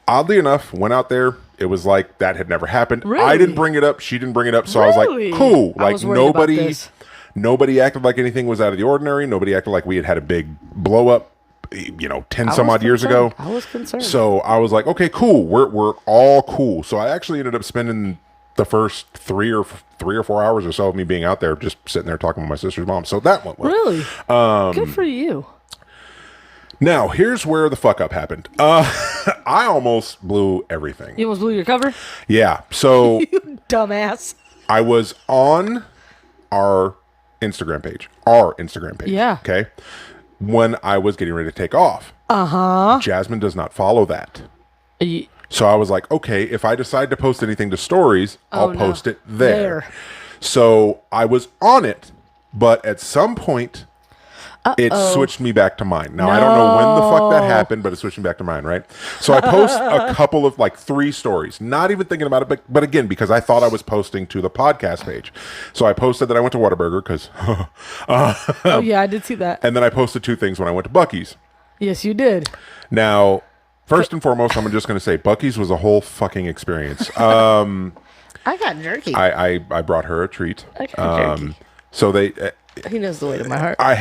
oddly enough, went out there, it was like that had never happened. I Really? didn't bring it up. She didn't bring it up. So I was Really? like, cool. I Like, was worried about this. nobody acted like anything was out of the ordinary. Nobody acted like we had a big blow up, 10 some odd years ago. I was concerned. So I was like, okay, cool. We're all cool. So I actually ended up spending the first 3 or 4 hours or so of me being out there, just sitting there talking with my sister's mom. So that went well. Really? Good for you. Now, here's where the fuck up happened. I almost blew everything. You almost blew your cover? Yeah. So You dumbass. I was on our Instagram page, our Instagram page. Yeah. Okay. When I was getting ready to take off, Jasmine does not follow that. So I was like, okay, if I decide to post anything to stories, I'll post it there. So I was on it, but at some point, it switched me back to mine. Now, I don't know when the fuck that happened, but it switched me back to mine, right? So I post a couple of, like, 3 stories, not even thinking about it, but again, because I thought I was posting to the podcast page. So I posted that I went to Whataburger, because... oh, yeah, I did see that. And then I posted 2 things when I went to Buc-ee's. Yes, you did. Now, first and foremost, I'm just going to say Buc-ee's was a whole fucking experience. I got jerky. I brought her a treat. I got jerky. So they... he knows the way to my heart. I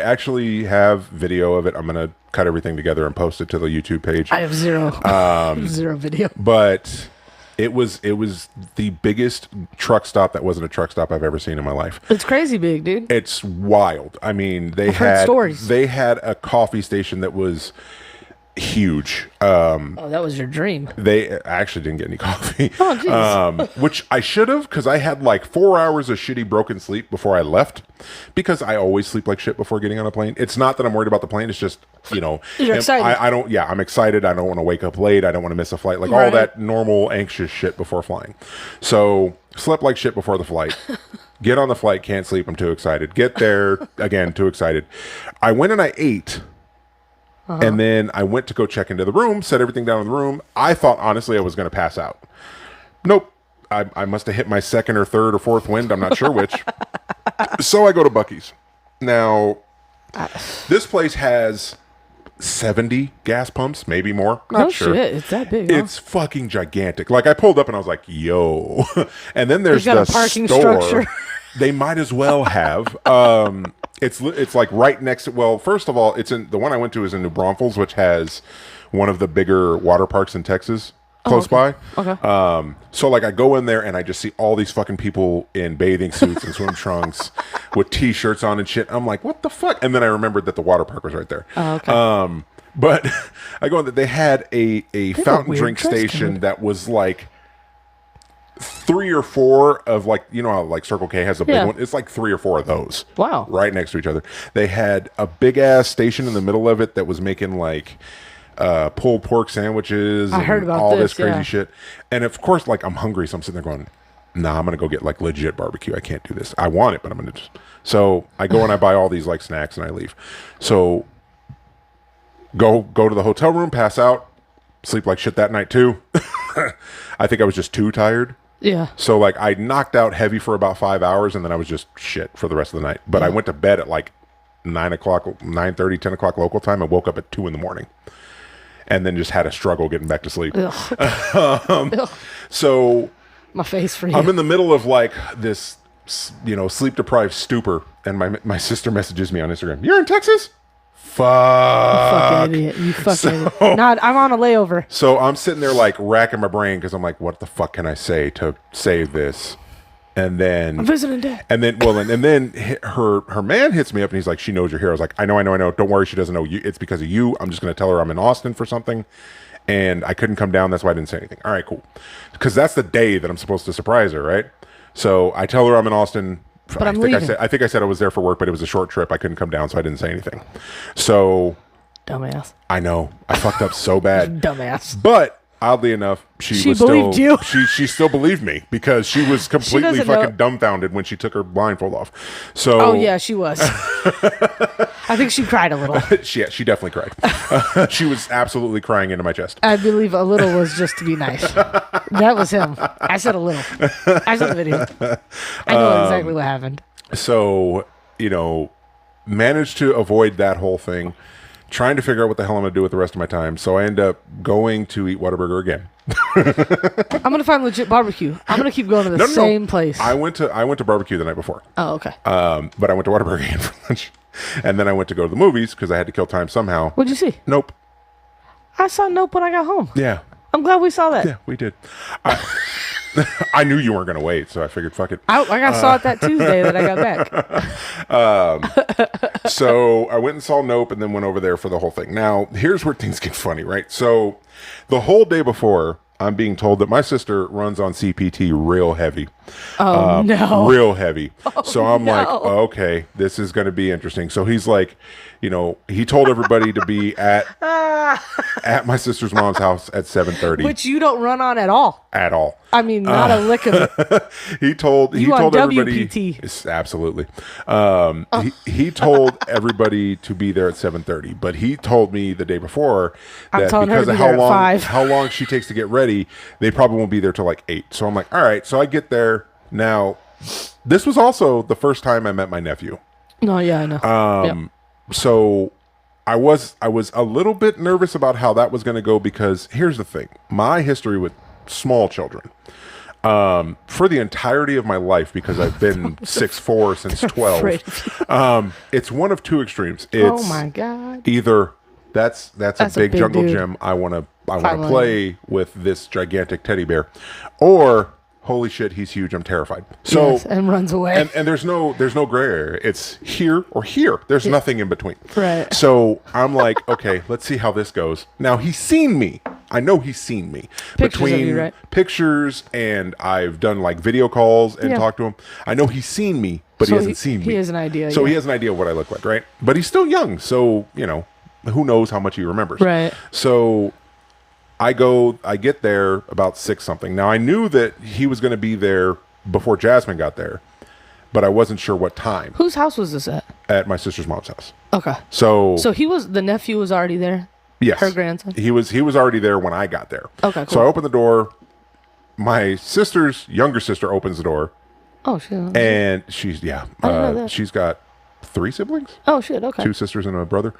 actually have video of it. I'm going to cut everything together and post it to the YouTube page. I have zero video. But it was the biggest truck stop that wasn't a truck stop I've ever seen in my life. It's crazy big, dude. It's wild. I mean, they heard stories. They had a coffee station that was huge. Oh, that was your dream. I actually didn't get any coffee. Oh, jeez. Which I should have, because I had like 4 hours of shitty broken sleep before I left, because I always sleep like shit before getting on a plane. It's not that I'm worried about the plane. It's just, You're excited. I'm excited. I don't want to wake up late. I don't want to miss a flight. Like all that normal anxious shit before flying. So slept like shit before the flight. Get on the flight, can't sleep. I'm too excited. Get there, again, too excited. I went and I ate. And then I went to go check into the room, set everything down in the room. I thought, honestly, I was going to pass out. Nope. I must have hit my second or third or fourth wind. I'm not sure which. So I go to Buc-ee's. Now, this place has 70 gas pumps, maybe more. Not sure. Shit. It's that big, huh? It's fucking gigantic. Like, I pulled up and I was like, yo. And then there's got the a parking store. structure. They might as well have. It's like right next to, well, first of all, it's in, the one I went to is in New Braunfels, which has one of the bigger water parks in Texas close by. Okay. So like I go in there and I just see all these fucking people in bathing suits and swim trunks with t-shirts on and shit. I'm like, what the fuck? And then I remembered that the water park was right there. Oh, okay. But I go in there, they had a fountain weird drink dress station code. that was like 3 or 4 of, like, you know how like Circle K has a big one? It's like 3 or 4 of those. Wow. Right next to each other. They had a big ass station in the middle of it that was making like pulled pork sandwiches and heard about all this this, crazy yeah. shit. And of course, like, I'm hungry, so I'm sitting there going, nah, I'm gonna go get like legit barbecue. I can't do this. I want it, but I'm gonna just... So I go and I buy all these like snacks and I leave. So go to the hotel room, pass out, sleep like shit that night too. I think I was just too tired. Yeah. So like I knocked out heavy for about 5 hours and then I was just shit for the rest of the night. But I went to bed at like 9 o'clock, 9:30, 10 o'clock local time. I woke up at 2 in the morning and then just had a struggle getting back to sleep. So My face for you. I'm in the middle of like this, you know, sleep deprived stupor. And my sister messages me on Instagram. You're in Texas? Fuck. Fucking idiot. You fucking idiot. I'm on a layover. So I'm sitting there like racking my brain because I'm like, what the fuck can I say to save this? And then I'm visiting dad. And then her man hits me up and he's like, she knows you're here. I was like, I know. Don't worry, she doesn't know you. It's because of you. I'm just gonna tell her I'm in Austin for something. And I couldn't come down, that's why I didn't say anything. All right, cool. Because that's the day that I'm supposed to surprise her, right? So I tell her I'm in Austin. But I'm leaving. I think I said I was there for work, but it was a short trip. I couldn't come down, so I didn't say anything. So Dumbass. I know I fucked up so bad. Dumbass. But oddly enough, she believed you. She still believed me because she was completely doesn't fucking know. dumbfounded when she took her blindfold off. So Oh, yeah, she was. I think she cried a little. she definitely cried. She was absolutely crying into my chest. I believe a little was just to be nice. That was him. I said a little. I saw the video. I know exactly what happened. So, you know, managed to avoid that whole thing, trying to figure out what the hell I'm going to do with the rest of my time. So I end up going to eat Whataburger again. I'm going to find legit barbecue. I'm going to keep going to the same place. I went to barbecue the night before. Oh, okay. But I went to Whataburger again for lunch. And then I went to go to the movies because I had to kill time somehow. What'd you see? Nope. I saw Nope when I got home. Yeah. I'm glad we saw that. Yeah, we did. I knew you weren't going to wait, so I figured, fuck it. I saw it that Tuesday that I got back. So I went and saw Nope and then went over there for the whole thing. Now, here's where things get funny, right? So the whole day before, I'm being told that my sister runs on CPT real heavy. Oh, no. Real heavy. So I'm like, no. okay, this is going to be interesting. So he's like, he told everybody to be at my sister's mom's house at 7:30. Which you don't run on at all. At all. I mean, not a lick of it. He told on everybody. WPT. Yes, absolutely. He told everybody to be there at 7:30, but he told me the day before I'm that telling her because to of be there at 5. how long she takes to get ready, they probably won't be there till like 8. So I'm like, all right. So I get there. Now, this was also the first time I met my nephew. No, yeah, I know. Yep. So I was a little bit nervous about how that was going to go, because here's the thing. My history with small children, for the entirety of my life, because I've been 6'4" since 12, it's one of two extremes. It's Oh my God. either that's a big jungle dude. gym, I want to Finally. play with this gigantic teddy bear, or holy shit, he's huge, I'm terrified. So Yes, and runs away. and there's no gray area. It's here or here. There's nothing in between. Right. So I'm like, okay, let's see how this goes. Now he's seen me. I know he's seen me. Pictures of Between you, right? pictures, and I've done like video calls and Yeah. talked to him. I know he's seen me, but So he hasn't seen me. he has an idea, So yeah. he has an idea of what I look like, right? But he's still young, so who knows how much he remembers. Right. So I get there about 6 something. Now I knew that he was going to be there before Jasmine got there, but I wasn't sure what time. Whose house was this at? At my sister's mom's house. Okay. So So the nephew was already there? yes, her grandson? He was already there when I got there. Okay, So cool. I opened the door. My sister's younger sister opens the door, Oh, shit. and she's didn't know that. she's got 3 siblings, Oh, shit. Okay. 2 sisters and a brother,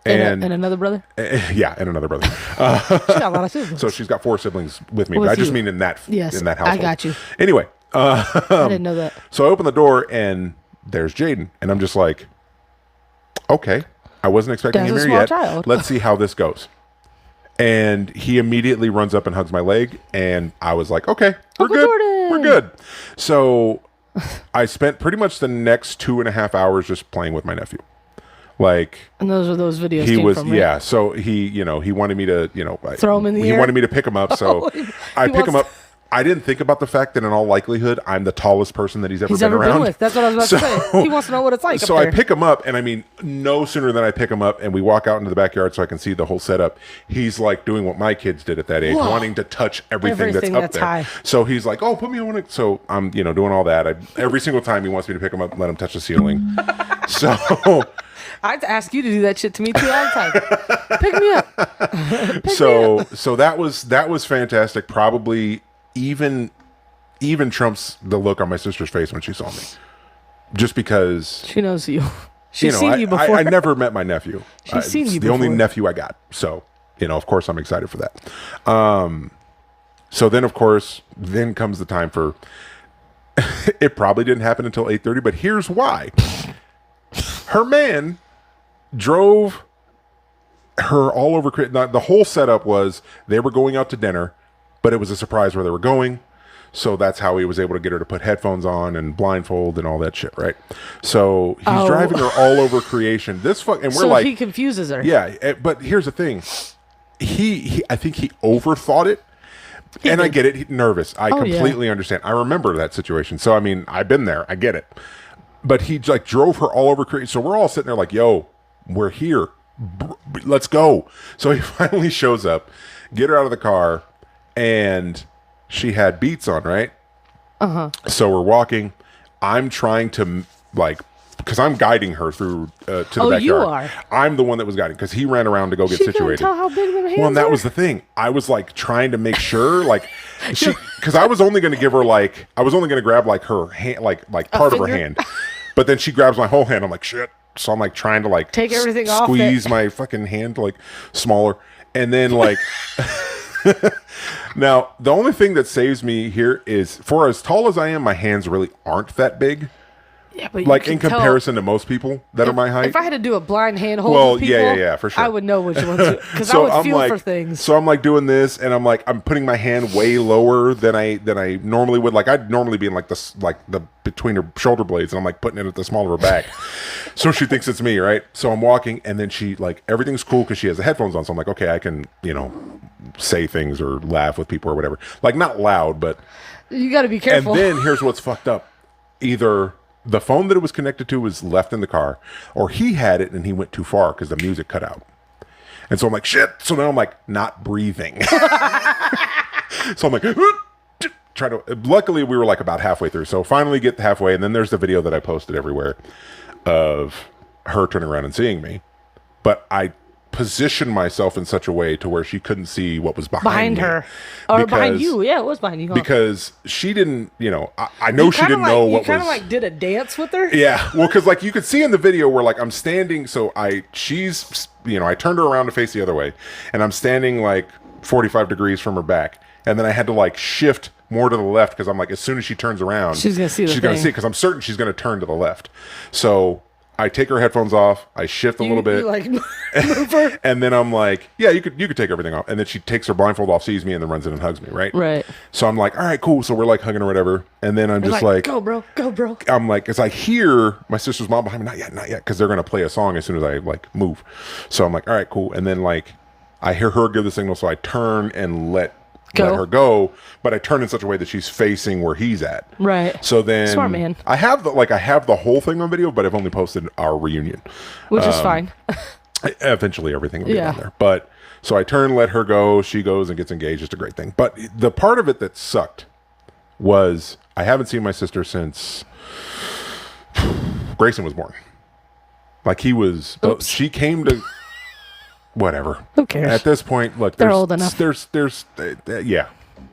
And another brother? yeah, and another brother. She got a lot of siblings. So she's got 4 siblings with me, With but I just you. mean in that Yes, in that I household. got you. Anyway, I didn't know that. so I open the door and there's Jaden, and I'm just like, okay, I wasn't expecting That's him a here small yet. child. Let's see how this goes. And he immediately runs up and hugs my leg, and I was like, okay, we're Uncle good. Jordan. We're good. So I spent pretty much the next 2.5 hours just playing with my nephew. Like, And those are those videos he came was, from, right? yeah. So he wanted me to, Throw him in the he air? wanted me to pick him up. So Oh, I he pick him wants- up. I didn't think about the fact that in all likelihood, I'm the tallest person that he's He's ever ever been around. been with. That's what I was about to say. He wants to know what it's like So up I there. pick him up, and I mean, no sooner than I pick him up and we walk out into the backyard so I can see the whole setup, he's like doing what my kids did at that age, Whoa. wanting to touch everything Everything that's up that's there. high. So he's like, oh, put me on it. So I'm, doing all that. Every single time he wants me to pick him up and let him touch the ceiling. So I have to ask you to do that shit to me too all the time. Pick me up. so that was fantastic. Probably even trumps the look on my sister's face when she saw me, just because She knows you. She's seen you I, before. I never met my nephew. She's seen It's you the only before. nephew I got. So of course I'm excited for that. So then of course comes the time for. It probably didn't happen until 8:30, but here's why. Her man drove her all over. The whole setup was they were going out to dinner, but it was a surprise where they were going. So that's how he was able to get her to put headphones on and blindfold and all that shit, right? So he's driving her all over creation. And we're so like, he confuses her. yeah. But here's the thing, I think he overthought it, and I get it. Nervous. I Oh, yeah. completely understand. I remember that situation. So I mean, I've been there. I get it. But he like drove her all over creation. So we're all sitting there like, yo, we're here. Let's go. So he finally shows up, get her out of the car, and she had Beats on, right? So we're walking. I'm trying to because I'm guiding her through to the Oh, backyard. you are? I'm the one that was guiding because he ran around to go get She couldn't situated. tell how big them hands Well, and that are? was the thing. I was like trying to make sure, because I was only going to give her I was only going to grab like her hand, like part of her finger? hand, but then she grabs my whole hand. I'm like shit. So I'm like trying to Take everything off squeeze it. my fucking hand smaller, and then now the only thing that saves me here is for as tall as I am, my hands really aren't that big. Yeah, but Like you in can tell- comparison to most people that are my height. If I had to do a blind hand hold Well, with people, yeah, for sure. I would know which ones because I would feel for things. So I'm like doing this, and I'm putting my hand way lower than I normally would. Like I'd normally be in the between her shoulder blades, and I'm like putting it at the small of her back. So she thinks it's me, right? So I'm walking, and then she like everything's cool because she has the headphones on. So I'm like, okay, I can say things or laugh with people or whatever. Like not loud, but You got to be careful. and then here's what's fucked up: either the phone that it was connected to was left in the car, or he had it and he went too far because the music cut out. And so I'm like, shit. So now I'm like not breathing. So I'm like, try to. Luckily, we were like about halfway through. So finally get halfway, and then there's the video that I posted everywhere of her turning around and seeing me. But I positioned myself in such a way to where she couldn't see what was behind me. her. Or behind you. Yeah, it was behind you. Huh? Because she didn't, I know she didn't know what was. You kind of like did a dance with her? Yeah, well, because like you could see in the video where like I'm standing, so I turned her around to face the other way, and I'm standing like 45 degrees from her back, and then I had to like shift more to the left because I'm like, as soon as she turns around, she's gonna see because I'm certain she's gonna turn to the left. So I take her headphones off, I shift a little bit, you like move her? and then I'm like, yeah, you could take everything off, and then she takes her blindfold off, sees me, and then runs in and hugs me, right? Right. So I'm like, all right, cool. So we're like hugging or whatever, and then I'm just like, go bro, go bro. I'm like, as I hear my sister's mom behind me, not yet, because they're gonna play a song as soon as I like move. So I'm like, all right, cool. And then like, I hear her give the signal, so I turn and let her go, but I turn in such a way that she's facing where he's at. Right. So then, smart man. I have the whole thing on video, but I've only posted our reunion, which is fine. Eventually, everything will be on there. But so I turn, let her go. She goes and gets engaged. It's a great thing. But the part of it that sucked was I haven't seen my sister since Grayson was born. Like he was. She came to. Whatever. Who cares? At this point, look, they're old enough. Yeah.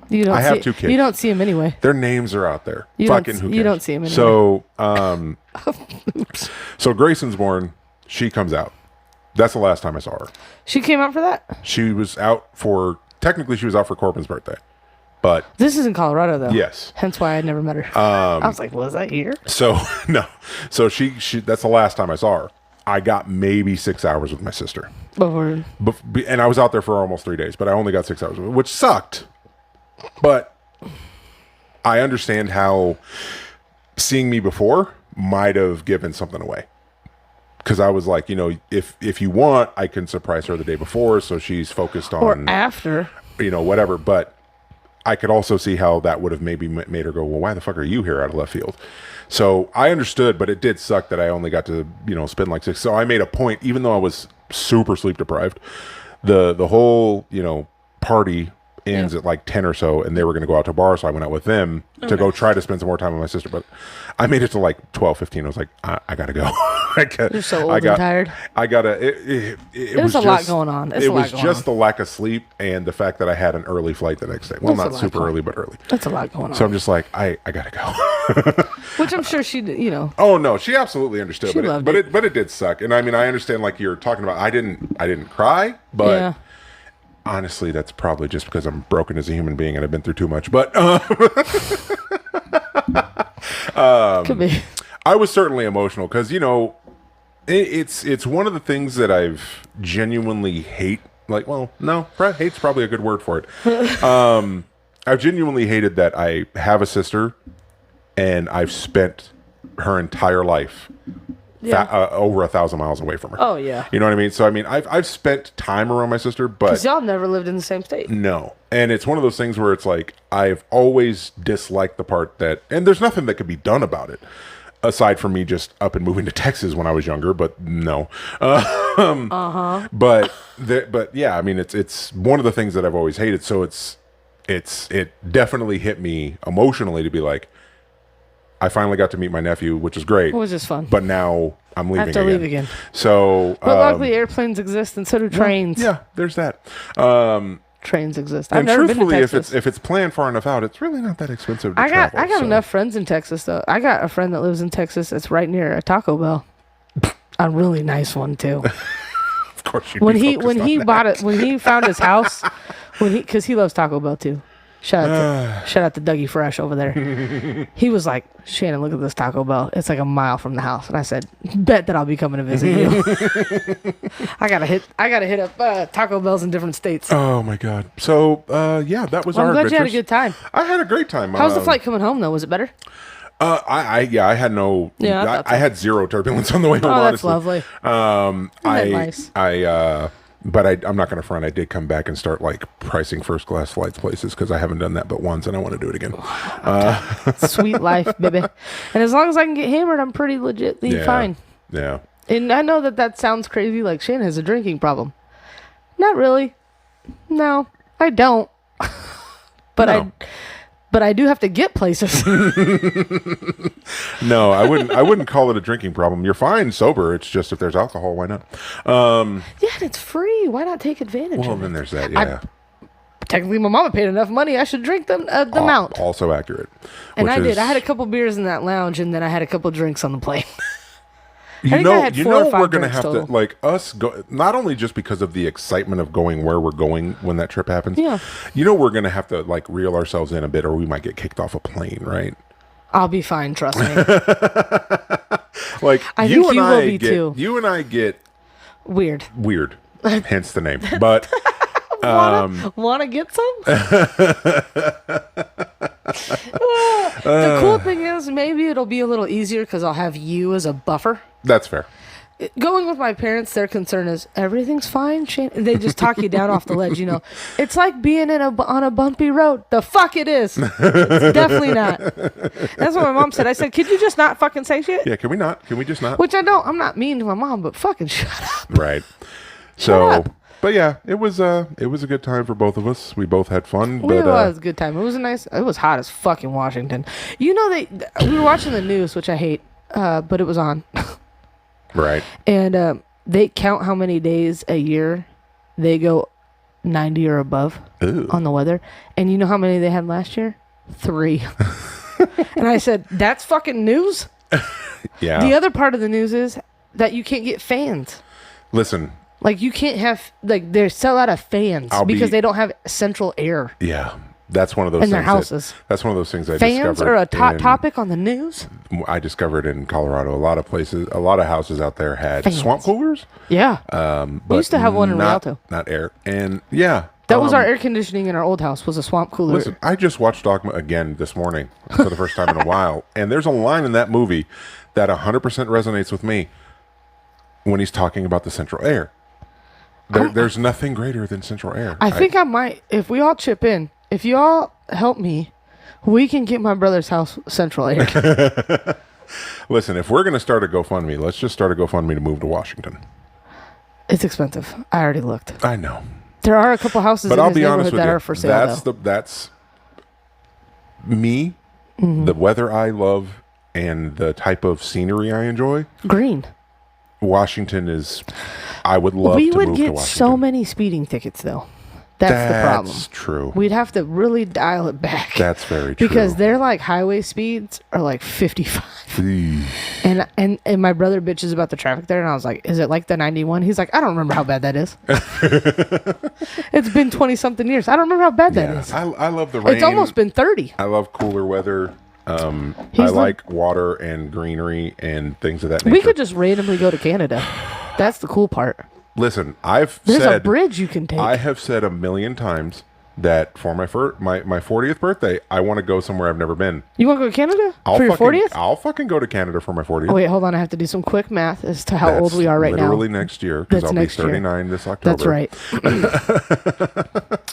I have 2 kids. You don't see them anyway. Their names are out there. Who cares? You don't see them anyway. So, so Grayson's born. She comes out. That's the last time I saw her. She came out for that? She was out for Corbin's birthday. But this is in Colorado, though. Yes. Hence why I never met her. I was like, was I here? So, no. So she that's the last time I saw her. I got maybe 6 hours with my sister. And I was out there for almost 3 days, but I only got 6 hours, which sucked. But I understand how seeing me before might have given something away. Because I was like, if you want, I can surprise her the day before, so she's focused on... Or after. Whatever. But I could also see how that would have maybe made her go, well, why the fuck are you here out of left field? So I understood, but it did suck that I only got to, spend like 6. So I made a point, even though I was super sleep deprived, the whole, party ends at like 10 or so, and they were going to go out to a bar, so I went out with them to go try to spend some more time with my sister. But I made it to like 12, 15. I was like, I got to go. You're so old and tired. I got to... It was a lot going on. It was just the lack of sleep and the fact that I had an early flight the next day. Well, not super early, but early. That's a lot going on. So I'm just like, I got to go. Which I'm sure she, Oh no, she absolutely understood. She loved it. But it did suck. And I mean, I understand like you're talking about. I didn't cry, but honestly, that's probably just because I'm broken as a human being and I've been through too much. But could be. I was certainly emotional because it's one of the things that I've genuinely hate. Like, well, no, hate's probably a good word for it. I've genuinely hated that I have a sister and I've spent her entire life over 1,000 miles away from her. Oh yeah. You know what I mean? So I mean, I've spent time around my sister, but because y'all never lived in the same state. No, and it's one of those things where it's like I've always disliked the part that, and there's nothing that could be done about it, aside from me just up and moving to Texas when I was younger. But no, But yeah, I mean, it's one of the things that I've always hated. So it definitely hit me emotionally to be like, I finally got to meet my nephew, which is great. It was just fun. But now I'm leaving. I have to leave again. So, but luckily airplanes exist, and so do trains. Yeah, there's that. Trains exist. I've never been to Texas. if it's planned far enough out, it's really not that expensive to travel. I got enough friends in Texas though. I got a friend that lives in Texas. It's right near a Taco Bell. A really nice one too. Of course, when he bought it, when he found his house, because he loves Taco Bell too. Shout out to Dougie Fresh over there. He was like, Shannon, look at this Taco Bell. It's like a mile from the house. And I said, bet that I'll be coming to visit you. I gotta hit up Taco Bells in different states. Oh my God. So yeah, that was our I'm glad adventures. you had a good time. I had a great time. How was the flight coming home though? Was it better? I had no. Yeah, I I, thought I had zero turbulence on the way home. Oh, that's honestly. lovely. Nice. But I'm not going to front. I did come back and start like pricing first class flights places because I haven't done that but once, and I want to do it again. Sweet life, baby. And as long as I can get hammered, I'm pretty legitly fine. Yeah. And I know that sounds crazy, like Shannon has a drinking problem. Not really. No, I don't. But I do have to get places. No, I wouldn't call it a drinking problem. You're fine sober. It's just if there's alcohol, why not? Yeah, and it's free. Why not take advantage Well, of it? then there's that. Yeah. Technically, my mama paid enough money. I should drink the amount. Also accurate. And I did. I had a couple beers in that lounge, and then I had a couple drinks on the plane. You think I had 4 or 5 we're gonna drinks have total. to like us go not only just because of the excitement of going where we're going when that trip happens. Yeah. We're gonna have to like reel ourselves in a bit, or we might get kicked off a plane, right? I'll be fine. Trust me. Like I you think and you I will be get too. you and I get Weird. weird, hence the name. But Wanna get some? The cool thing is, maybe it'll be a little easier because I'll have you as a buffer. that's fair. Going with my parents, their concern is everything's fine. They just talk you down off the ledge. It's like being on a bumpy road. The fuck it is. It's definitely not. That's what my mom said. I said, "Could you just not fucking say shit?" Yeah, can we not? Can we just not? Which I don't. I'm not mean to my mom, but fucking shut up. Right. So, up. but yeah, it was a good time for both of us. We both had fun. It But was a good time. It was hot as fuck in Washington. We were watching the news, which I hate, but it was on. right. And they count how many days a year they go 90 or above Ooh. on the weather. And you know how many they had last year? 3. And I said, that's fucking news? Yeah. The other part of the news is that you can't get fans. Listen. Like, you can't have, like, they sell out of fans because they don't have central air Yeah. That's one of those in things their houses. That's one of those things I Fans discovered. are a hot in- topic on the news? I discovered in Colorado. A lot of houses out there had Fans. swamp coolers. Yeah. But We used to have one in not, Rialto. Not air. And yeah. That was our air conditioning in our old house, was a swamp cooler. Listen, I just watched Dogma again this morning for the first time in a while. And there's a line in that movie that 100% resonates with me when he's talking about the central air. There's nothing greater than central air. I think I might, if we all chip in, if you all help me, we can get my brother's house central air. Listen, if we're going to start a GoFundMe, let's just start a GoFundMe to move to Washington. It's expensive. I already looked. I know. There are a couple houses But in I'll his be honest neighborhood with that you. are for sale, though. That's me, the weather I love, and the type of scenery I enjoy. Green. Washington is, I would love We to would move to get Washington. so many speeding tickets, though. That's the problem. That's true. We'd have to really dial it back. That's very true. Because their like highway speeds are like 55. Eesh. And my brother bitches about the traffic there, and I was like, "Is it like the 91?" He's like, "I don't remember how bad that is." It's been 20 something years. I don't remember how bad that Yeah, is. I love the rain. It's almost been 30. I love cooler weather. I He's like water and greenery and things of that nature. We could just randomly go to Canada. That's the cool part. Listen, I've There's said a bridge you can take. I have said a million times that for my 40th birthday, I want to go somewhere I've never been. You want to go to Canada for your 40th? I'll fucking go to Canada for my 40th. Oh, wait, hold on. I have to do some quick math as to how old we are right now. Literally next year, because That's I'll be next year. 39 this October. That's right.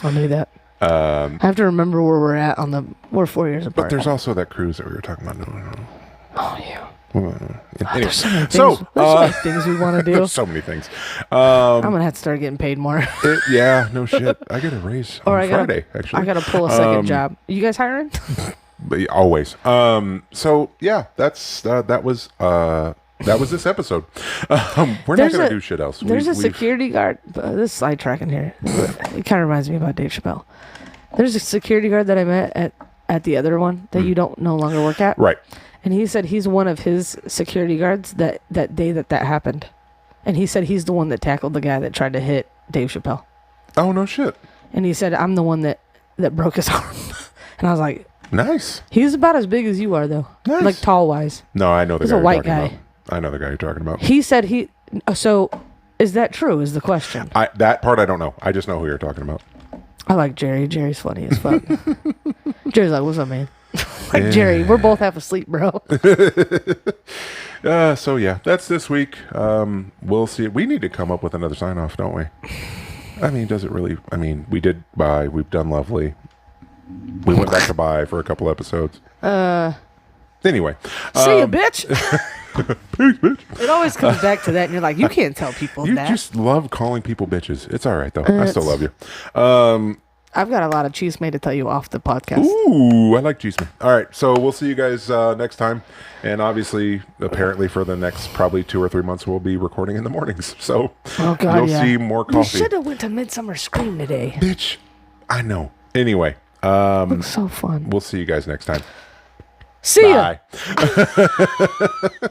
I'll do that. I have to remember where we're at we're 4 years apart. But there's also that cruise that we were talking about. Oh, yeah. Anyway, There's so many things, so many things we want to do. there's so many things. I'm going to have to start getting paid more. Yeah, no shit. I get a raise on Friday, actually. I got to pull a second job. You guys hiring? But yeah, always. So yeah, that was this episode. We're not gonna do shit else. There's a security guard. This is sidetracking here. It kind of reminds me about Dave Chappelle. There's a security guard that I met at the other one that you don't no longer work at. Right. And he said he's one of his security guards that day that happened. And he said he's the one that tackled the guy that tried to hit Dave Chappelle. Oh, no shit. And he said, I'm the one that broke his arm. And I was like, Nice. he's about as big as you are, though. Nice. Like tall-wise. No, I know the He's guy a you're white talking guy. about. I know the guy you're talking about. He said so is that true is the question. That part I don't know. I just know who you're talking about. I like Jerry. Jerry's funny as fuck. Jerry's like, what's up, man? Like Jerry, we're both half asleep, bro. So yeah, that's this week. We'll see. We need to come up with another sign off, don't we? I mean, does it really? I mean, we did bye. We've done lovely. We went back to bye for a couple episodes. Anyway, See ya, bitch. peace, bitch. It always comes back to that, and you're like, you can't tell people You that. just love calling people bitches. It's all right though. I still love you. I've got a lot of cheese made to tell you off the podcast. Ooh, I like Cheeseman. All right, so we'll see you guys next time. And obviously, apparently, for the next probably 2 or 3 months, we'll be recording in the mornings. So Oh God, you'll yeah. see more We coffee. should have went to Midsummer Scream today. Bitch, I know. Anyway, Looks so fun. we'll see you guys next time. See ya. Bye.